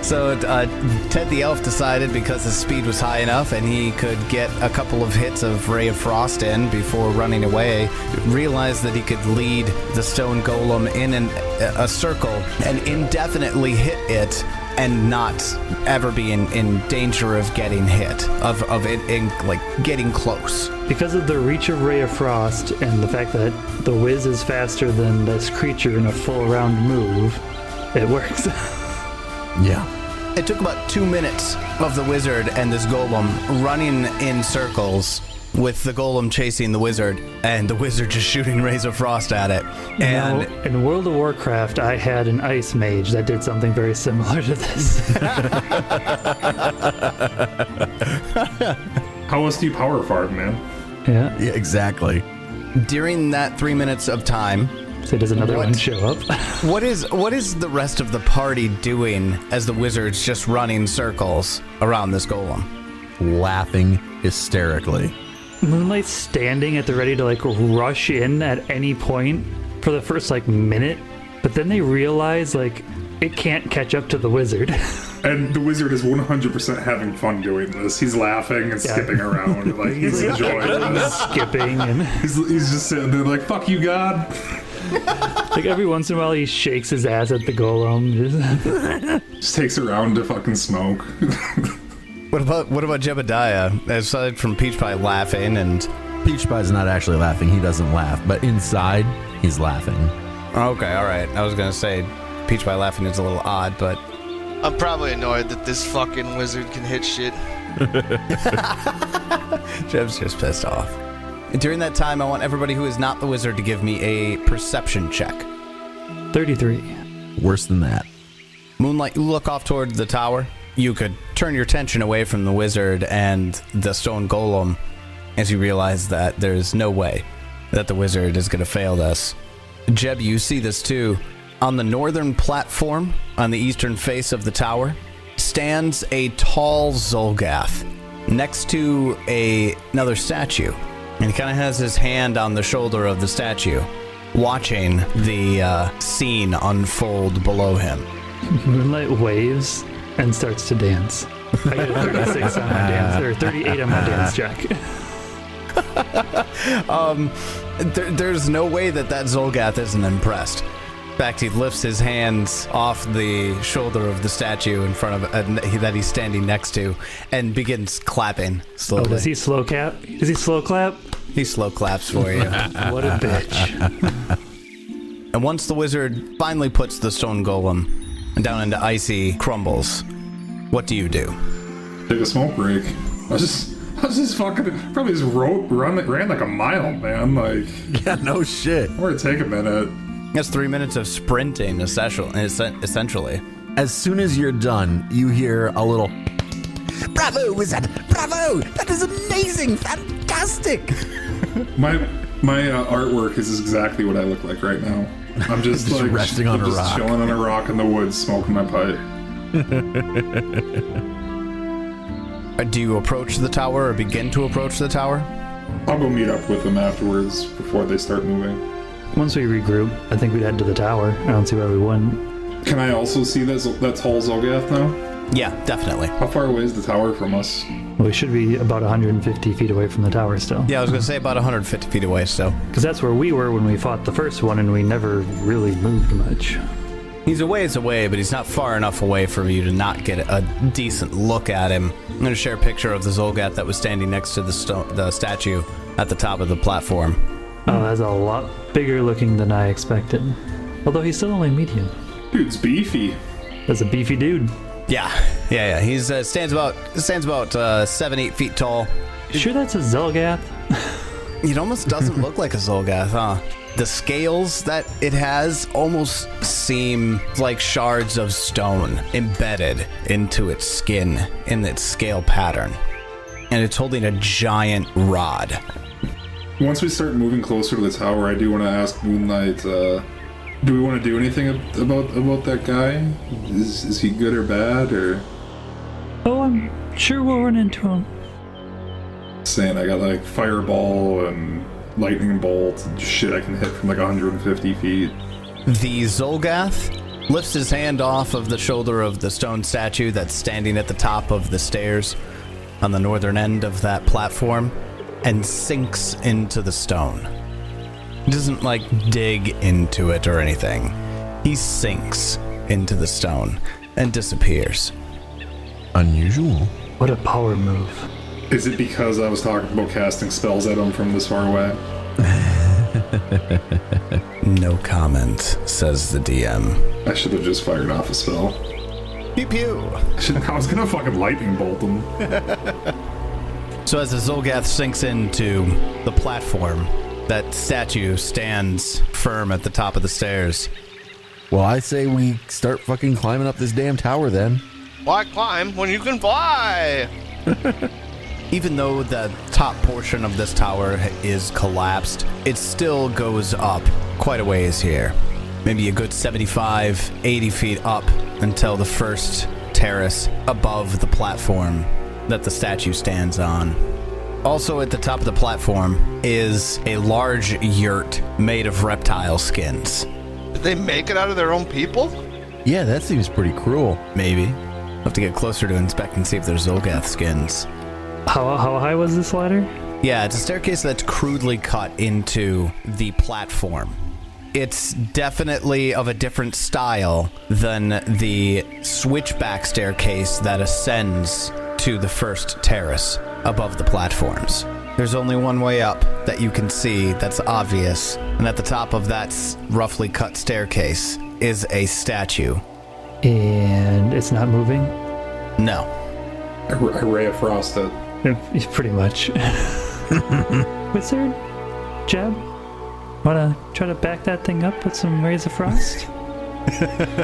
So Ted the Elf decided because his speed was high enough and he could get a couple of hits of Ray of Frost in before running away, realized that he could lead the stone golem in a circle and indefinitely hit it and not ever be in danger of getting hit, of it like getting close. Because of the reach of Ray of Frost and the fact that the whiz is faster than this creature in a full round move, it works. Yeah. It took about 2 minutes of the wizard and this golem running in circles with the golem chasing the wizard and the wizard just shooting rays of frost at it. And now, in World of Warcraft, I had an ice mage that did something very similar to this. How else do you power farm, man? Yeah. Yeah, exactly. during that 3 minutes of time, so does another one show up? what is the rest of the party doing as the wizard's just running circles around this golem? Laughing hysterically. Moonlight's standing at the ready to like rush in at any point for the first like minute, but then they realize like it can't catch up to the wizard. And the wizard is 100% having fun doing this. He's laughing and skipping around. Like, he's enjoying this. Skipping and He's just sitting there like, fuck you, God. Like every once in a while, he shakes his ass at the golem. Just takes a round to fucking smoke. What about Jebediah? Aside from Peach Pie laughing and... Peach Pie's not actually laughing. He doesn't laugh. But inside, he's laughing. Okay, all right. I was going to say Peach Pie laughing is a little odd, but... I'm probably annoyed that this fucking wizard can hit shit. Jeb's just pissed off. And during that time, I want everybody who is not the wizard to give me a perception check. 33. Worse than that. Moonlight, you look off toward the tower. You could turn your attention away from the wizard and the stone golem as you realize that there's no way that the wizard is going to fail this. Jeb, you see this too. On the northern platform, on the eastern face of the tower, stands a tall xulgath next to another statue. And he kind of has his hand on the shoulder of the statue, watching the scene unfold below him. Moonlight waves and starts to dance. I get a 36 on my dance, or 38 on my dance check. There's no way that Xulgath isn't impressed. In fact, he lifts his hands off the shoulder of the statue in front of that he's standing next to and begins clapping slowly. Oh, does he slow clap? Does he slow clap? He slow claps for you. What a bitch. And once the wizard finally puts the stone golem down into icy crumbles, what do you do? Take a smoke break. I was just fucking probably just ran like a mile, man. Like, Yeah, no shit. I'm gonna take a minute. That's 3 minutes of sprinting, essentially. As soon as you're done, you hear a little, "Bravo, wizard! Bravo! That is amazing! Fantastic!" My artwork is exactly what I look like right now. I'm just, Just like resting on a just rock. chilling on a rock in the woods, smoking my pipe. Do you approach the tower or begin to approach the tower? I'll go meet up with them afterwards before they start moving. Once we regroup, I think we'd head to the tower. I don't see why we wouldn't. Can I also see that tall Xulgath now? Yeah, definitely. How far away is the tower from us? Well, we should be about 150 feet away from the tower still. Yeah, I was going to say about 150 feet away still. Because that's where we were when we fought the first one, and we never really moved much. He's a ways away, but he's not far enough away for you to not get a decent look at him. I'm going to share a picture of the Xulgath that was standing next to the statue at the top of the platform. Oh, that's a lot bigger looking than I expected. Although he's still only medium. Dude's beefy. That's a beefy dude. Yeah. He's stands about 7-8 feet tall. You sure that's a Xulgath? It almost doesn't look like a Xulgath, huh? The scales that it has almost seem like shards of stone embedded into its skin in its scale pattern. And it's holding a giant rod. Once we start moving closer to the tower, I do want to ask Moonlight, do we want to do anything about that guy? Is he good or bad, or? Oh, I'm sure we'll run into him. Saying I got like fireball and lightning bolt and shit I can hit from like 150 feet. The Xulgath lifts his hand off of the shoulder of the stone statue that's standing at the top of the stairs on the northern end of that platform and sinks into the stone. He doesn't like dig into it or anything. He sinks into the stone and disappears. Unusual. What a power move. Is it because I was talking about casting spells at him from this far away? No comment, says the DM. I should have just fired off a spell. Pew pew. I was gonna fucking lightning bolt him. So as the Xulgath sinks into the platform, that statue stands firm at the top of the stairs. Well, I say we start fucking climbing up this damn tower then. Why climb when you can fly? Even though the top portion of this tower is collapsed, it still goes up quite a ways here. Maybe a good 75, 80 feet up until the first terrace above the platform that the statue stands on. Also at the top of the platform is a large yurt made of reptile skins. Did they make it out of their own people? Yeah, that seems pretty cruel. Maybe. We'll have to get closer to inspect and see if there's Xulgath skins. How high was this ladder? Yeah, it's a staircase that's crudely cut into the platform. It's definitely of a different style than the switchback staircase that ascends to the first terrace above the platforms. There's only one way up that you can see that's obvious, and at the top of that roughly cut staircase is a statue. And it's not moving? No. A ray of frost it. Pretty much. Wizard? Jeb? Wanna try to back that thing up with some rays of frost?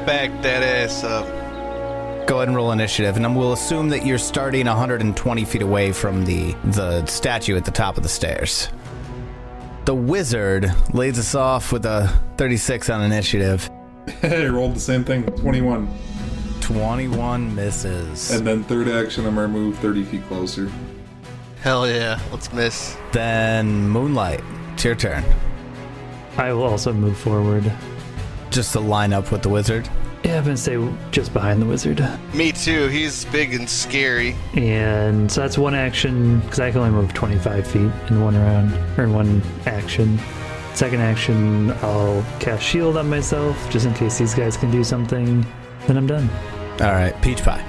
Back that ass up. Go ahead and roll initiative, and we'll assume that you're starting 120 feet away from the statue at the top of the stairs. The wizard leads us off with a 36 on initiative. Hey, rolled the same thing. 21. 21 misses. And then third action, I'm going to move 30 feet closer. Hell yeah, let's miss. Then Moonlight, it's your turn. I will also move forward. Just to line up with the wizard. Yeah, I'm gonna stay just behind the wizard. Me too, he's big and scary. And so that's one action, because I can only move 25 feet in one round, or in one action. Second action, I'll cast shield on myself, just in case these guys can do something. Then I'm done. All right, Peach Pie.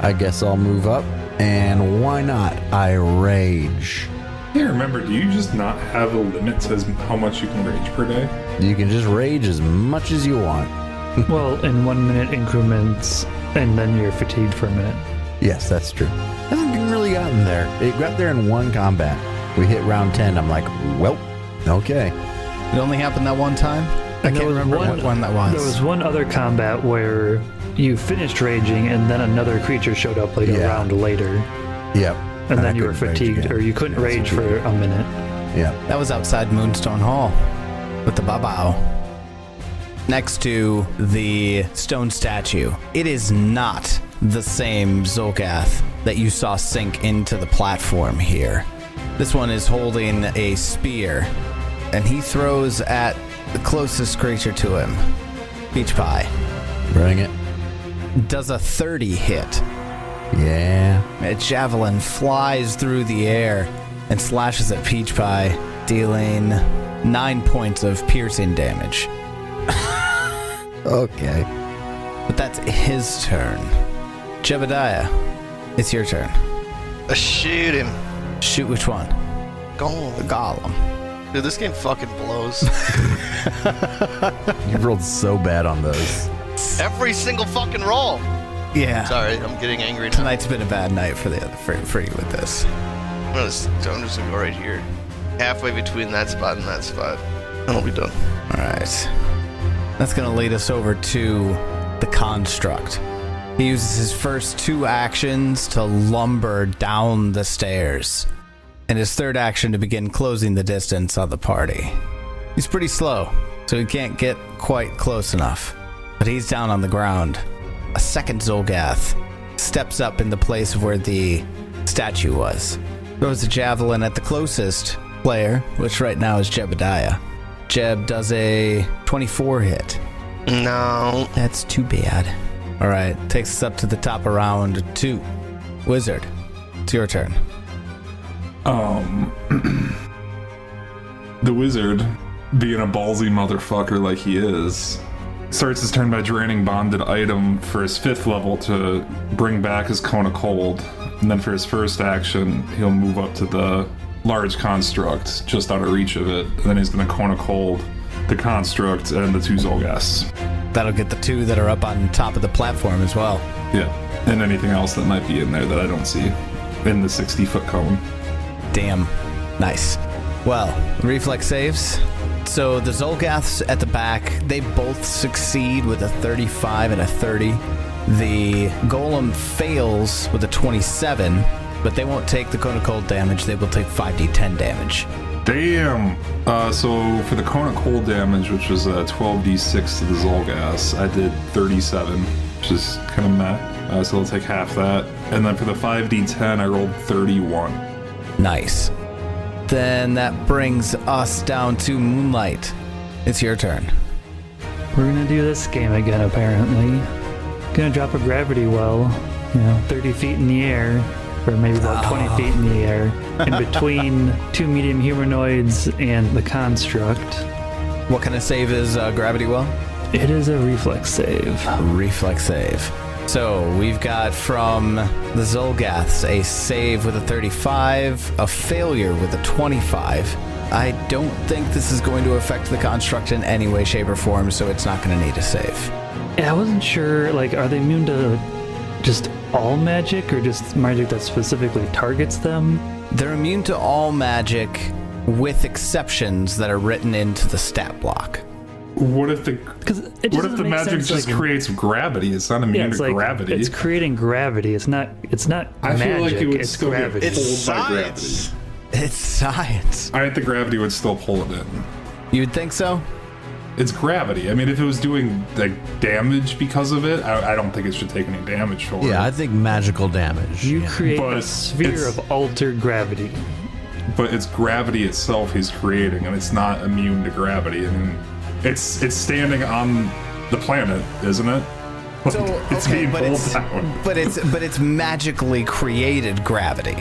I guess I'll move up, and why not? I rage. Yeah, remember, do you just not have a limit to how much you can rage per day? You can just rage as much as you want. Well, in 1 minute increments, and then you're fatigued for a minute. Yes, that's true. Hasn't really gotten there. It got there in one combat. We hit round 10. I'm like, well, okay. It only happened that one time? I can't remember what one that was. There was one other combat where you finished raging, and then another creature showed up like a round later. Yep. And then you were fatigued, or you couldn't rage for a minute. Yeah. That was outside Moonstone Hall with the Babao. Next to the stone statue. It is not the same Xulgath that you saw sink into the platform here. This one is holding a spear, and he throws at the closest creature to him. Peach Pie. Bring it. Does a 30 hit. Yeah. A javelin flies through the air and slashes at Peach Pie, dealing 9 points of piercing damage. Okay. But that's his turn. Jebediah, it's your turn. Shoot him. Shoot which one? Golem. The Golem. Dude, this game fucking blows. You rolled so bad on those. Every single fucking roll. Yeah. Sorry, I'm getting angry now. Tonight's been a bad night for you with this. I'm just gonna go right here. Halfway between that spot and that spot. And I'll be done. All right. That's going to lead us over to the Construct. He uses his first 2 actions to lumber down the stairs, and his third action to begin closing the distance on the party. He's pretty slow, so he can't get quite close enough, but he's down on the ground. A second Xulgath steps up in the place where the statue was. Throws a javelin at the closest player, which right now is Jebediah. Jeb does a 24 hit. No. That's too bad. All right, takes us up to the top of round 2. Wizard, it's your turn. The wizard, being a ballsy motherfucker like he is, starts his turn by draining bonded item for his 5th level to bring back his Cone of Cold. And then for his first action, he'll move up to the large construct just out of reach of it. And then he's going to Cone of Cold the construct and the 2 Xulgaths. That'll get the 2 that are up on top of the platform as well. Yeah, and anything else that might be in there that I don't see in the 60-foot cone. Damn. Nice. Well, reflex saves. So the Xulgaths at the back, they both succeed with a 35 and a 30. The Golem fails with a 27, but they won't take the Cone of Cold damage. They will take 5d10 damage. Damn! So for the Cone of Cold damage, which was 12d6 to the Xulgaths, I did 37, which is kind of meh. So they'll take half that. And then for the 5d10, I rolled 31. Nice. Then that brings us down to Moonlight. It's your turn. We're gonna do this game again, apparently. Gonna drop a gravity well, 30 feet in the air, or maybe about 20 feet in the air, in between 2 medium humanoids and the construct. What kind of save is Gravity Well? It is a reflex save. Reflex save. So we've got from the xulgaths a save with a 35, a failure with a 25. I don't think this is going to affect the construct in any way, shape, or form, so it's not going to need a save. Yeah, I wasn't sure, like, are they immune to just all magic or just magic that specifically targets them? They're immune to all magic with exceptions that are written into the stat block. What if the magic just like, creates gravity? It's not immune to like, gravity. It's creating gravity. It's not I magic. feel like it would it's still gravity. get It's pulled by science. gravity. It's science. I think the gravity would still pull it in. You would think so? It's gravity. I mean, if it was doing like damage because of it, I don't think it should take any damage for it. Yeah, I think magical damage. You yeah. create But a sphere it's- of altered gravity. But it's gravity itself he's creating, and it's not immune to gravity. I mean, it's standing on the planet, isn't it? Like, it's being pulled down. But it's magically created gravity.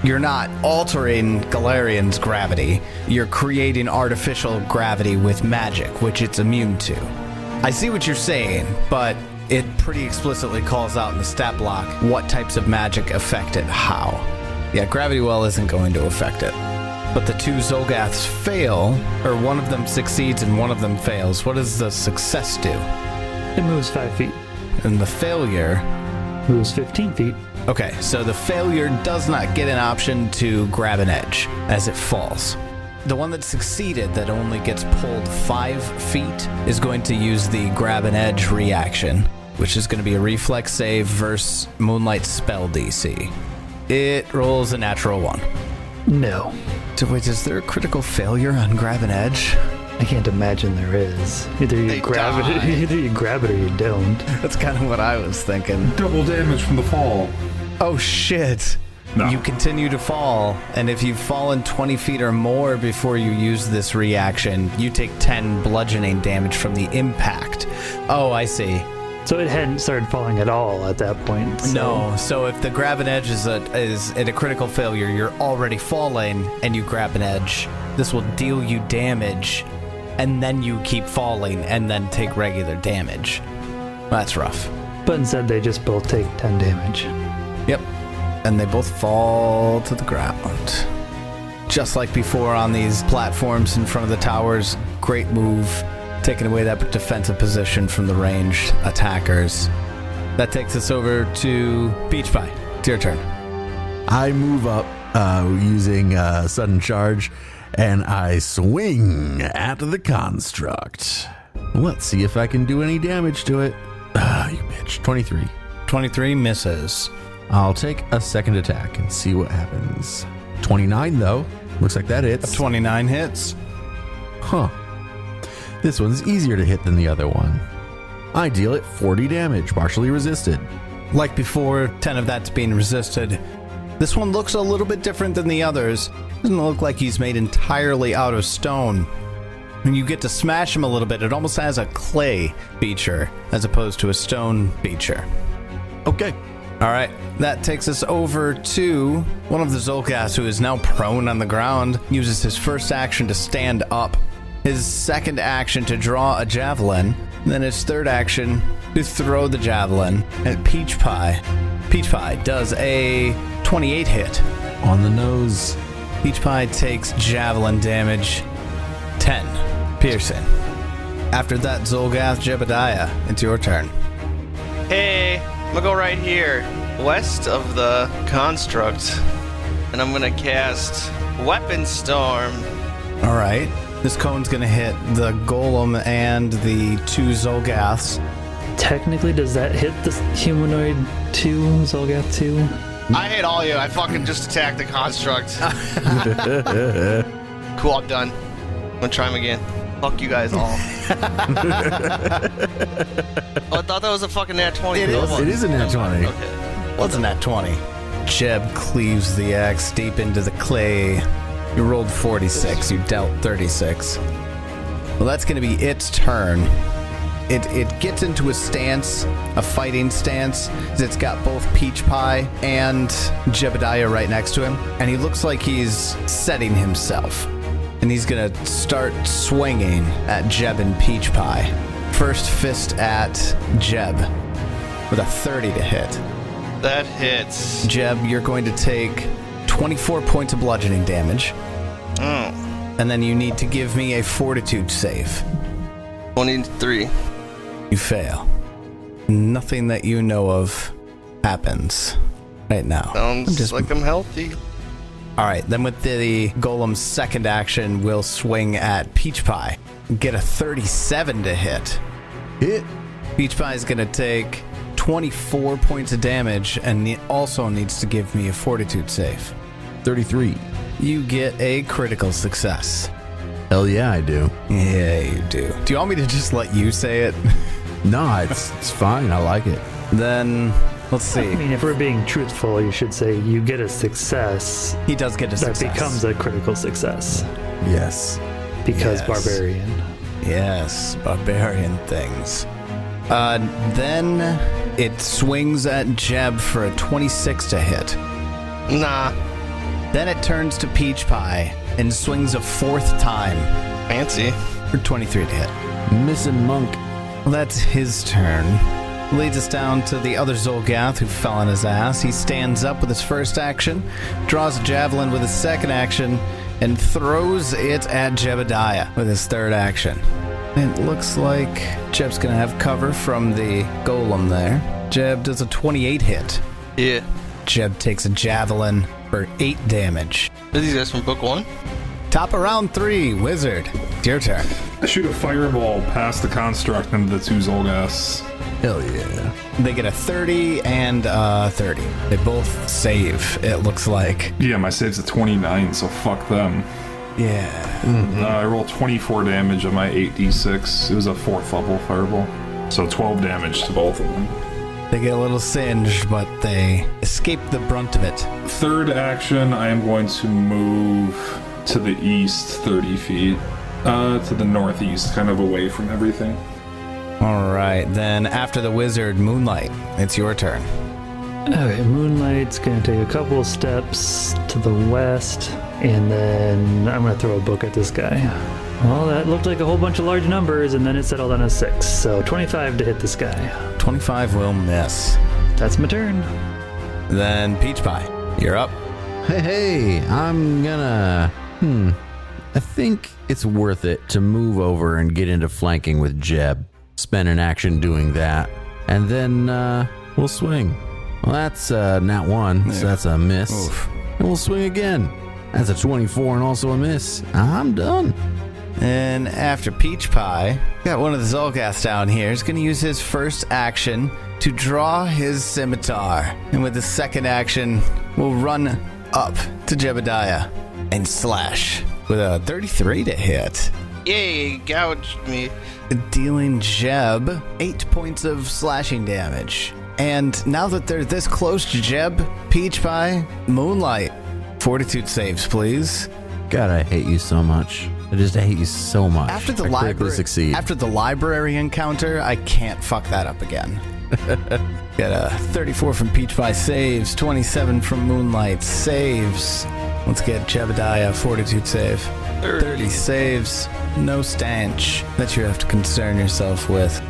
You're not altering Galarian's gravity. You're creating artificial gravity with magic, which it's immune to. I see what you're saying, but it pretty explicitly calls out in the stat block what types of magic affect it how. Yeah, Gravity Well isn't going to affect it. But the two xulgaths fail, or one of them succeeds and one of them fails. What does the success do? It moves 5 feet. And the failure... Moves 15 feet. Okay, so the failure does not get an option to grab an edge as it falls. The one that succeeded, that only gets pulled 5 feet, is going to use the grab an edge reaction, which is going to be a reflex save versus Moonlight spell DC. It rolls a natural 1. No. So wait, is there a critical failure on grab an edge? I can't imagine there is. Either you They grab die. it, either you grab it or you don't. That's kind of what I was thinking. Double damage from the fall. Oh shit. No. You continue to fall, and if you've fallen 20 feet or more before you use this reaction, you take 10 bludgeoning damage from the impact. Oh, I see. So it hadn't started falling at all at that point. So. No, so if the grab an edge is at a critical failure, you're already falling, and you grab an edge. This will deal you damage, and then you keep falling, and then take regular damage. That's rough. But instead they just both take 10 damage. Yep. And they both fall to the ground. Just like before on these platforms in front of the towers, great move, taking away that defensive position from the ranged attackers. That takes us over to Peach Pie. It's your turn. I move up using sudden charge, and I swing at the construct. Let's see if I can do any damage to it. You bitch. 23. 23 misses. I'll take a second attack and see what happens. 29, though. Looks like that hits. 29 hits. Huh. This one's easier to hit than the other one. I deal it 40 damage, partially resisted. Like before, 10 of that's being resisted. This one looks a little bit different than the others. Doesn't look like he's made entirely out of stone. When you get to smash him a little bit, it almost has a clay feature as opposed to a stone feature. Okay. All right, that takes us over to one of the xulgaths, who is now prone on the ground, uses his first action to stand up, his second action to draw a javelin, and then his third action to throw the javelin at Peach Pie. Peach Pie does a 28 hit. On the nose. Peach Pie takes javelin damage, 10 piercing. After that, Xulgath Jebediah, it's your turn. Hey, I'm gonna go right here, west of the construct, and I'm gonna cast Weapon Storm. All right. This cone's going to hit the Golem and the two Xulgaths. Technically, does that hit the humanoid 2, Xulgath 2? I hate all you. I fucking just attacked the construct. Cool, I'm done. I'm gonna try him again. Fuck you guys all. I thought that was a fucking nat 20. It is. It is a nat 20. Okay. What's in that 20? Jeb cleaves the axe deep into the clay. You rolled 46. You dealt 36. Well, that's going to be its turn. It gets into a stance, a fighting stance. It's got both Peach Pie and Jebediah right next to him, and he looks like he's setting himself. and he's gonna start swinging at Jeb and Peach Pie. First fist at Jeb with a 30 to hit. That hits. Jeb, you're going to take 24 points of bludgeoning damage. Oh. And then you need to give me a fortitude save. 23. You fail. Nothing that you know of happens right now. Sounds like I'm healthy. All right, then with the Golem's second action, we'll swing at Peach Pie. Get a 37 to hit. Hit. Peach Pie is going to take 24 points of damage and also needs to give me a fortitude save. 33. You get a critical success. Hell yeah, I do. Yeah, you do. Do you want me to just let you say it? No, it's fine. I like it. Then, let's see. I mean, if we're being truthful, you should say you get a success. He does get a success. That becomes a critical success. Yes. Because Yes. barbarian. Yes, barbarian things. Then it swings at Jeb for a 26 to hit. Nah. Then it turns to Peach Pie and swings a fourth time Fancy. for 23 to hit. Missing monk. Well, that's his turn. Leads us down to the other Xulgath who fell on his ass. He stands up with his first action, draws a javelin with his second action, and throws it at Jebediah with his third action. It looks like Jeb's going to have cover from the Golem there. Jeb does a 28 hit. Yeah. Jeb takes a javelin for 8 damage. Are these guys from book 1? Top of round 3, Wizard. It's your turn. I shoot a fireball past the construct into the two Xulgaths. Hell yeah. They get a 30 and a 30. They both save, it looks like. Yeah, my save's a 29, so fuck them. Yeah. I roll 24 damage on my 8d6. It was a 4th level fireball. So 12 damage to both of them. They get a little singed, but they escape the brunt of it. Third action, I am going to move to the east 30 feet. To the northeast, kind of away from everything. All right, then after the Wizard, Moonlight, it's your turn. Okay, Moonlight's gonna take a couple steps to the west, and then I'm gonna throw a book at this guy. Well, that looked like a whole bunch of large numbers, and then it settled on a 6, so 25 to hit this guy. 25 will miss. That's my turn. Then Peach Pie, you're up. Hey, I'm gonna... I think it's worth it to move over and get into flanking with Jeb. Spend an action doing that. And then, we'll swing. Well, that's nat 1, so that's a miss. Oof. And we'll swing again. That's a 24 and also a miss. I'm done. And after Peach Pie, got one of the Xulgaths down here. He's going to use his first action to draw his scimitar. And with his second action, we'll run up to Jebediah and slash with a 33 to hit. Yay, gouged me. Dealing Jeb 8 points of slashing damage. And now that they're this close to Jeb, Peach Pie, Moonlight, fortitude saves, please. God, I hate you so much. I just hate you so much. After the I critically library, succeed. after the library encounter, I can't fuck that up again. Got a 34 from Peach Pie saves, 27 from Moonlight saves. Let's get Jebediah fortitude save. 30 saves, no stanch that you have to concern yourself with.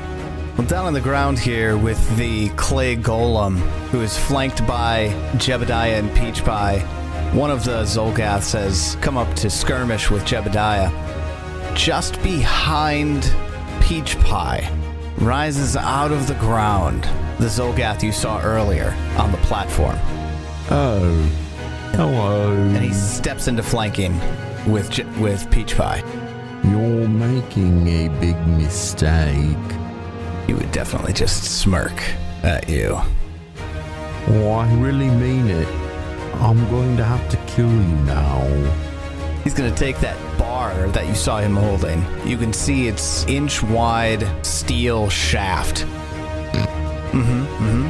Well, down on the ground here with the clay golem, who is flanked by Jebediah and Peach Pie. One of the Xulgaths has come up to skirmish with Jebediah. Just behind Peach Pie rises out of the ground the Xulgath you saw earlier on the platform. Oh. Hello. And he steps into flanking with Peach Pie. You're making a big mistake. He would definitely just smirk at you. Oh, I really mean it. I'm going to have to kill you now. He's going to take that bar that you saw him holding. You can see its inch-wide steel shaft.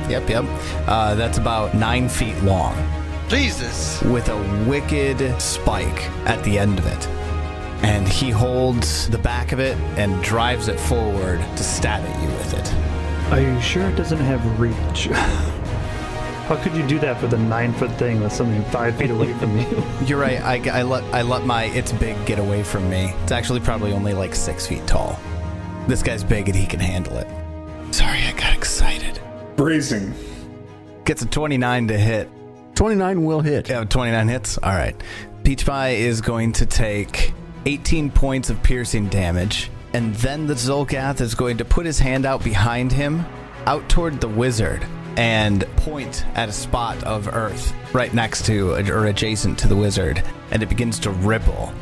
Yep. That's about 9 feet long. Jesus. With a wicked spike at the end of it. And he holds the back of it and drives it forward to stab at you with it. Are you sure it doesn't have reach? How could you do that with a 9-foot thing with something 5 feet away from you? You're right. I let my it's big get away from me. It's actually probably only like 6 feet tall. This guy's big and he can handle it. Sorry, I got excited. Bracing. Gets a 29 to hit. 29 will hit. Yeah, 29 hits. All right. Peach Pie is going to take 18 points of piercing damage, and then the Xulgath is going to put his hand out behind him, out toward the wizard, and point at a spot of earth right next to or adjacent to the wizard, and it begins to ripple.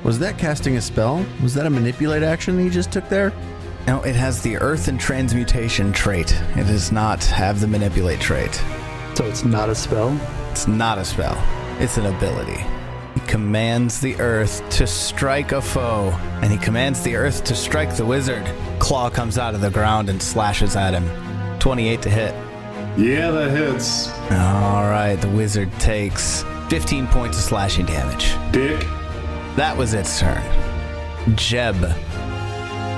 Was that casting a spell? Was that a manipulate action that you just took there? No, it has the earth and transmutation trait. It does not have the manipulate trait. So it's not a spell? It's not a spell. It's an ability. He commands the earth to strike a foe, and he commands the earth to strike the wizard. Claw comes out of the ground and slashes at him. 28 to hit. Yeah, that hits. All right, the wizard takes 15 points of slashing damage. Dick. That was its turn. Jeb.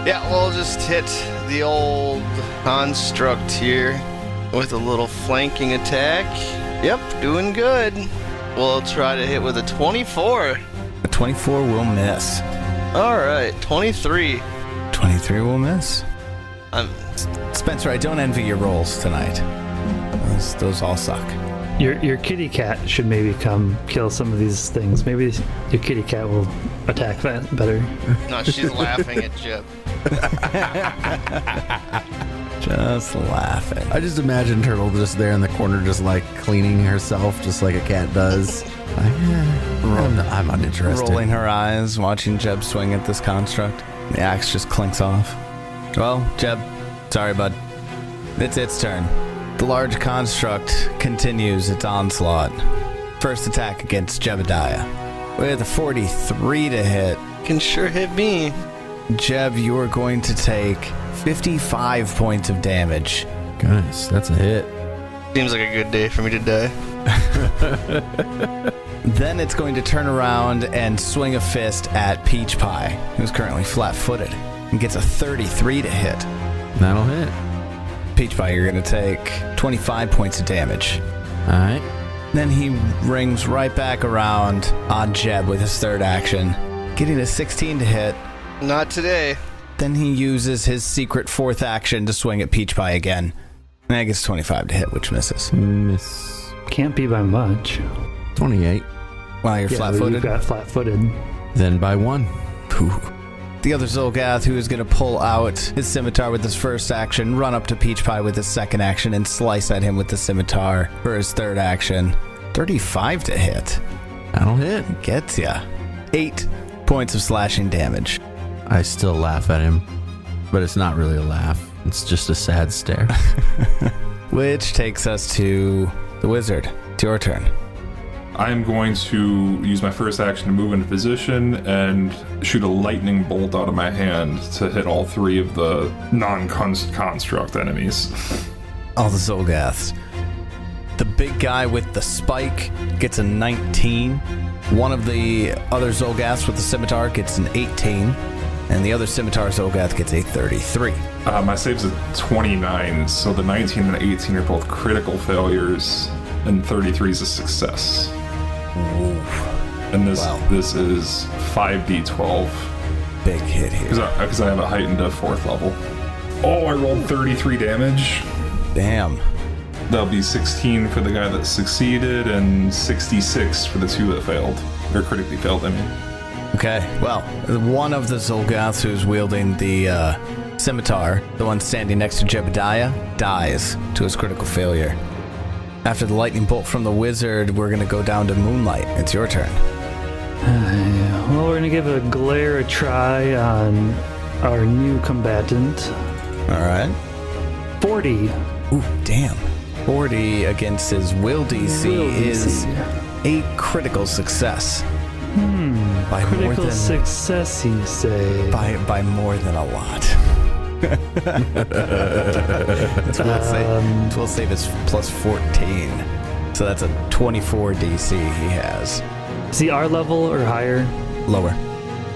Yeah, we'll just hit the old construct here with a little flanking attack. Yep, doing good. We'll try to hit with a 24. A 24 will miss. All right, 23. 23 will miss. I'm Spencer, I don't envy your rolls tonight. Those all suck. Your kitty cat should maybe come kill some of these things. Maybe your kitty cat will attack that better. no, she's laughing at Jeb. Just laughing. I just imagine Turtle just there in the corner, just like cleaning herself, just like a cat does. I'm uninterested. Rolling her eyes, watching Jeb swing at this construct. The axe just clinks off. Well, Jeb, sorry, bud. It's its turn. The large construct continues its onslaught. First attack against Jebediah. With a 43 to hit. Can sure hit me. Jeb, you are going to take 55 points of damage. Goodness, that's a hit. Seems like a good day for me to die. Then it's going to turn around and swing a fist at Peach Pie, who's currently flat-footed, and gets a 33 to hit. That'll hit. Peach Pie, you're going to take 25 points of damage. All right. Then he rings right back around on Jeb with his third action, getting a 16 to hit. Not today. Then he uses his secret fourth action to swing at Peach Pie again. And that gets 25 to hit, which misses. Miss. Can't be by much. 28. Wow, you're Yeah, flat-footed? you've got flat-footed. Then by 1. The other Xulgath, who is going to pull out his scimitar with his first action, run up to Peach Pie with his second action, and slice at him with the scimitar for his third action. 35 to hit. That'll hit. Gets ya. 8 points of slashing damage. I still laugh at him, but it's not really a laugh. It's just a sad stare. Which takes us to the wizard. It's your turn. I'm going to use my first action to move into position and shoot a lightning bolt out of my hand to hit all three of the non-construct enemies. All the Xulgaths. The big guy with the spike gets a 19. One of the other Xulgaths with the scimitar gets an 18. And the other scimitar Xulgath gets a 33. My save's a 29, so the 19 and 18 are both critical failures, and 33 is a success. And this is 5d12. Big hit here. Because I have it heightened to 4th level. Oh, I rolled 33 damage. Damn. That'll be 16 for the guy that succeeded, and 66 for the two that failed. Or critically failed, I mean. Okay, well, one of the Xulgaths who's wielding the scimitar, the one standing next to Jebediah, dies to his critical failure. After the lightning bolt from the wizard, we're going to go down to Moonlight. It's your turn. Well, we're going to give a glare a try on our new combatant. All right. 40. Ooh, damn. 40 against his will DC is a critical success. By Critical more than, success, you say? By more than a lot. Will save is plus 14. So that's a 24 DC he has. Is he our level or higher? Lower.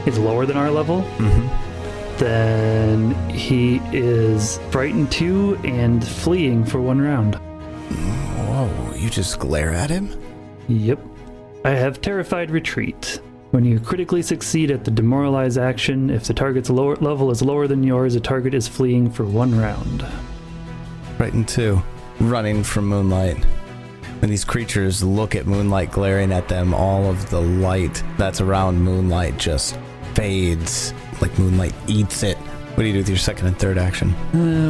He's lower than our level? Mm-hmm. Then he is frightened 2 and fleeing for 1 round. Whoa, you just glare at him? Yep. I have Terrified Retreat. When you critically succeed at the demoralize action, if the target's level is lower than yours, the target is fleeing for 1 round. Right in 2. Running from Moonlight. When these creatures look at Moonlight glaring at them, all of the light that's around Moonlight just fades, like Moonlight eats it. What do you do with your second and third action?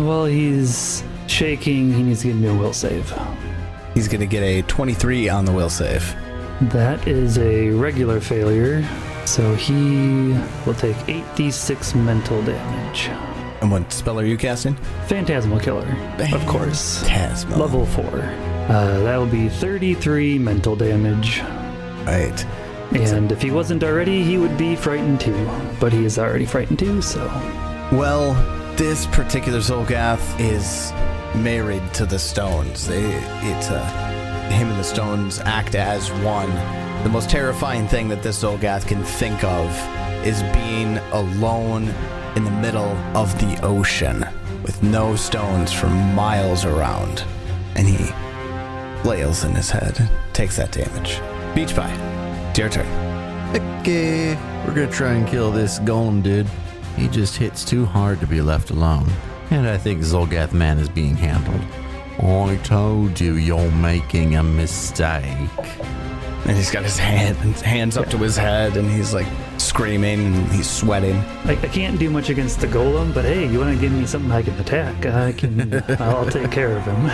Well, he's shaking. He needs to get me a will save. He's going to get a 23 on the will save. That is a regular failure, so he will take 8d6 mental damage. And what spell are you casting? Phantasmal Killer, of course. Phantasmal. Level 4. That will be 33 mental damage. Right. And if he wasn't already, he would be frightened too. But he is already frightened too, so... Well, this particular xulgath is married to the stones. Him and the stones act as one. The most terrifying thing that this xulgath can think of is being alone in the middle of the ocean with no stones for miles around. And he flails in his head, takes that damage. Beach Pie, it's your turn. Okay, we're gonna try and kill this golem dude. He just hits too hard to be left alone. And I think Xulgath Man is being handled. I told you you're making a mistake. And he's got his hands up to his head, and he's like screaming, and he's sweating. I can't do much against the golem, but hey, you want to give me something I can attack? I'll take care of him.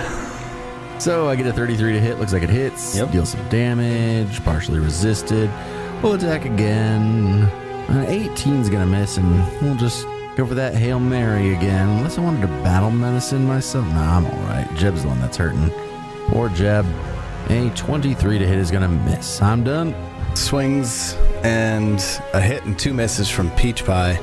So I get a 33 to hit. Looks like it hits. Yep. Deal some damage. Partially resisted. We'll attack again. 18's gonna miss, and we'll just go for that Hail Mary again. Unless I wanted to battle medicine myself. Nah, I'm alright. Jeb's the one that's hurting. Poor Jeb. A 23 to hit is gonna miss. I'm done. Swings and a hit and 2 misses from Peach Pie.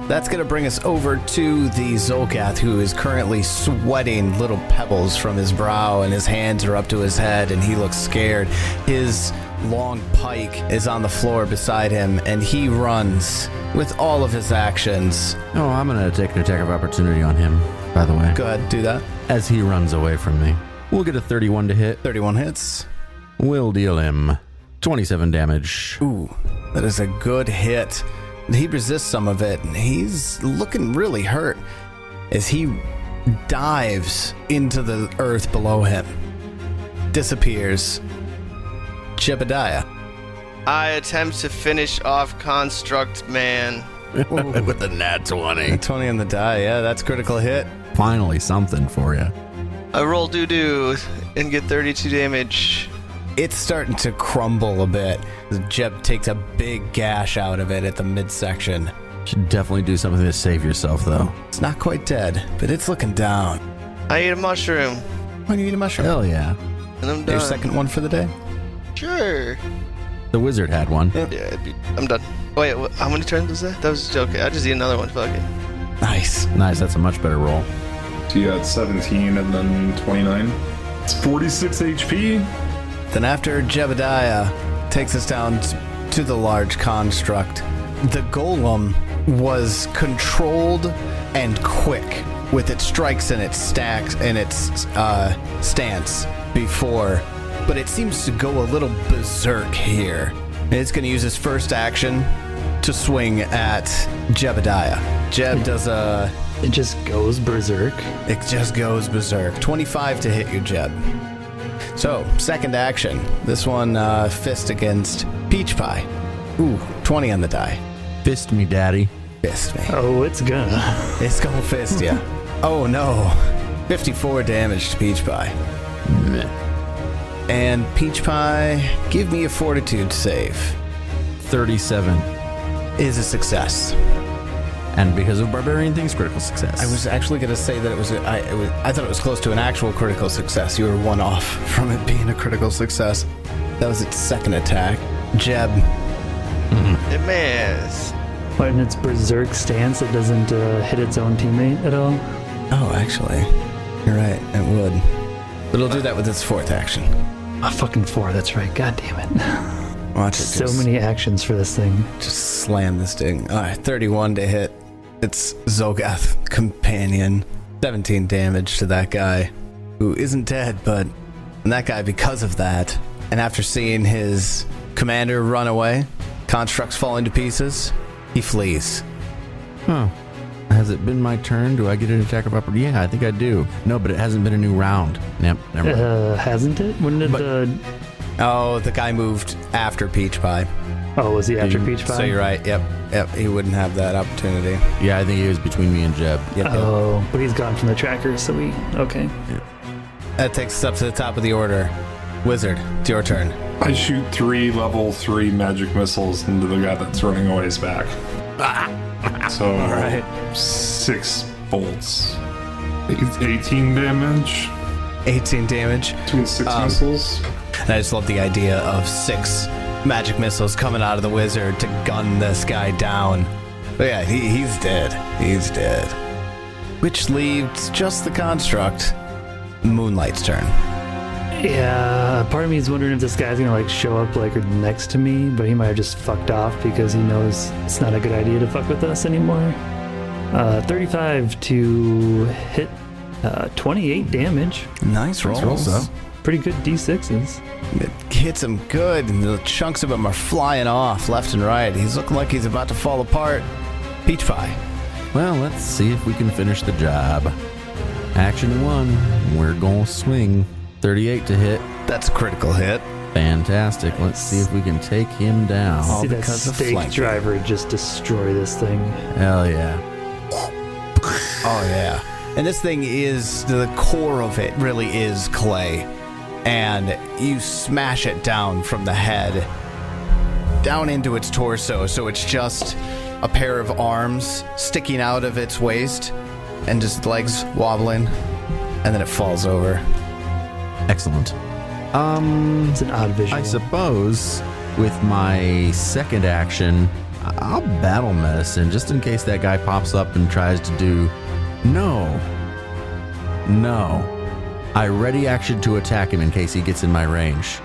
That's going to bring us over to the Xulgath, who is currently sweating little pebbles from his brow, and his hands are up to his head, and he looks scared. His long pike is on the floor beside him, and he runs with all of his actions. Oh, I'm gonna take an attack of opportunity on him, by the way. Go ahead, do that. As he runs away from me. We'll get a 31 to hit. 31 hits. We'll deal him 27 damage. Ooh, that is a good hit. He resists some of it, and he's looking really hurt as he dives into the earth below him. Disappears. Jebediah. I attempt to finish off Construct Man. With the nat 20. 20 on the die, yeah, that's critical hit. Finally something for you. I roll doo-doo and get 32 damage. It's starting to crumble a bit. Jeb takes a big gash out of it at the midsection. Should definitely do something to save yourself, though. It's not quite dead, but it's looking down. I ate a mushroom, Why do you eat a mushroom? Hell yeah. and I'm done. Your second one for the day? Sure. The wizard had one. Yeah, I'm done. Wait, how many turns was that? That was okay. I'll just eat another one. Fuck it. Nice. Nice, that's a much better roll. So you got 17 and then 29. It's 46 HP. Then after Jebediah takes us down to the large construct, the golem was controlled and quick with its strikes and its stacks and its stance before, but it seems to go a little berserk here. It's going to use its first action to swing at Jebediah. Jeb does a... It just goes berserk. It just goes berserk. 25 to hit you, Jeb. So, second action. This one, fist against Peach Pie. Ooh, 20 on the die. Fist me, daddy. Fist me. Oh, it's gonna. It's gonna fist ya. Oh no. 54 damage to Peach Pie. Meh. And Peach Pie, give me a fortitude save. 37. Is a success. And because of barbarian things, critical success. I was actually going to say that I thought it was close to an actual critical success. You were one off from it being a critical success. That was its second attack. Jeb. It missed. But in its berserk stance, it doesn't hit its own teammate at all. Oh, actually, you're right. It would. But it'll do that with its fourth action. A fucking 4, that's right. God damn it. Watch it. So many actions for this thing. Just slam this thing. All right, 31 to hit. It's Xulgath companion. 17 damage to that guy, who isn't dead, but And that guy, because of that, and after seeing his commander run away, constructs falling to pieces, he flees. Huh. Has it been my turn? Do I get an attack of opportunity? Yeah, I think I do. No, but it hasn't been a new round. Yep, never mind. Hasn't it? When did Oh, the guy moved after Peach Pie. Oh, was he after Peach Pie? So you're right. Yep. He wouldn't have that opportunity. Yeah, I think it was between me and Jeb. Yep. Oh, but he's gone from the tracker, so okay. That takes us up to the top of the order. Wizard, it's your turn. I shoot 3 level 3 magic missiles into the guy that's running away's back. So, All right. 6 bolts. 18 damage 18 damage. between 6 missiles. And I just love the idea of 6 magic missiles coming out of the wizard to gun this guy down. But yeah, he's dead. He's dead. Which leaves just the construct. Moonlight's turn. Yeah, part of me is wondering if this guy's gonna show up next to me, but he might have just fucked off because he knows it's not a good idea to fuck with us anymore. 35 to hit, 28 damage. Nice rolls. though. Pretty good D6s. It hits him good, and the chunks of him are flying off left and right. He's looking like he's about to fall apart. Peach Pie. Well, let's see if we can finish the job. Action 1. We're going to swing. 38 to hit. That's a critical hit. Fantastic. Let's see if we can take him down. All See that because of stake flanking. driver just destroy this thing. Hell yeah. Oh, yeah. And this thing is, the core of it really is clay. And you smash it down from the head down into its torso, so it's just a pair of arms sticking out of its waist and just legs wobbling, and then it falls over. Excellent. It's an odd visual. I suppose with my second action, I'll battle medicine just in case that guy pops up and tries to do... No. I ready action to attack him in case he gets in my range.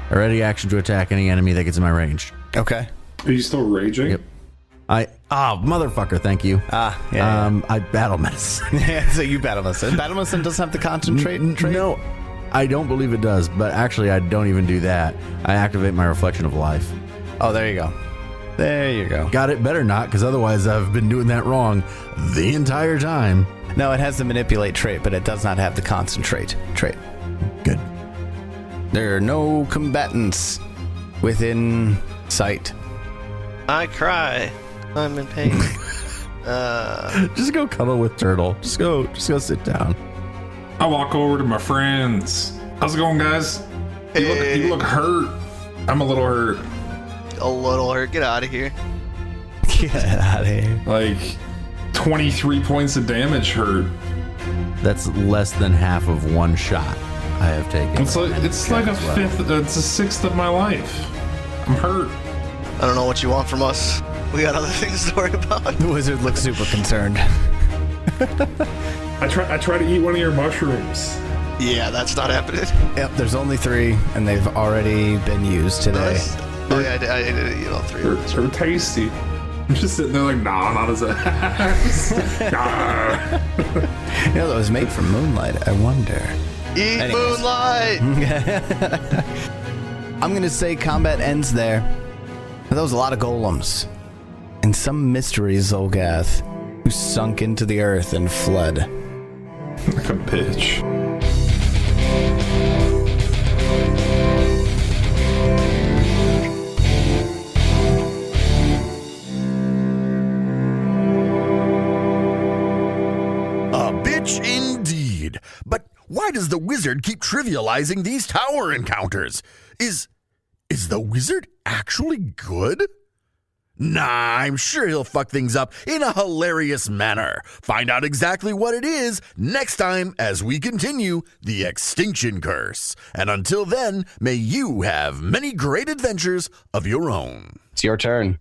I ready action to attack any enemy that gets in my range. Okay. Are you still raging? Yep. Motherfucker, thank you. Yeah. I battle medicine. Yeah, so you battle medicine. Battle medicine doesn't have the concentrate trait? No, I don't believe it does, but actually I don't even do that. I activate my reflection of life. Oh, there you go. There you go. Got it, better not, because otherwise I've been doing that wrong the entire time. No, it has the manipulate trait, but it does not have the concentrate trait. Good. There are no combatants within sight. I cry. I'm in pain. Just go cuddle with Turtle. Just go sit down. I walk over to my friends. How's it going, guys? You look hurt. I'm a little hurt. A little hurt. Get out of here. Get out of here. Like 23 points of damage hurt. That's less than half of one shot I have taken. It's like a fifth. It's a sixth of my life. I'm hurt. I don't know what you want from us. We got other things to worry about. The wizard looks super concerned. I try to eat one of your mushrooms. Yeah, that's not happening. Yep, there's only 3, and they've already been used today. Oh yeah, I did eat all 3 of those. They're tasty. I'm just sitting there like, nah, not as ass. Nah. You know, that was made from moonlight. I wonder. Eat Anyways. moonlight! I'm going to say combat ends there. That was a lot of golems. And some mystery xulgath who sunk into the earth and fled. Like a bitch. A bitch indeed. But why does the wizard keep trivializing these tower encounters? Is the wizard actually good? Nah, I'm sure he'll fuck things up in a hilarious manner. Find out exactly what it is next time as we continue the Extinction Curse. And until then, may you have many great adventures of your own. It's your turn.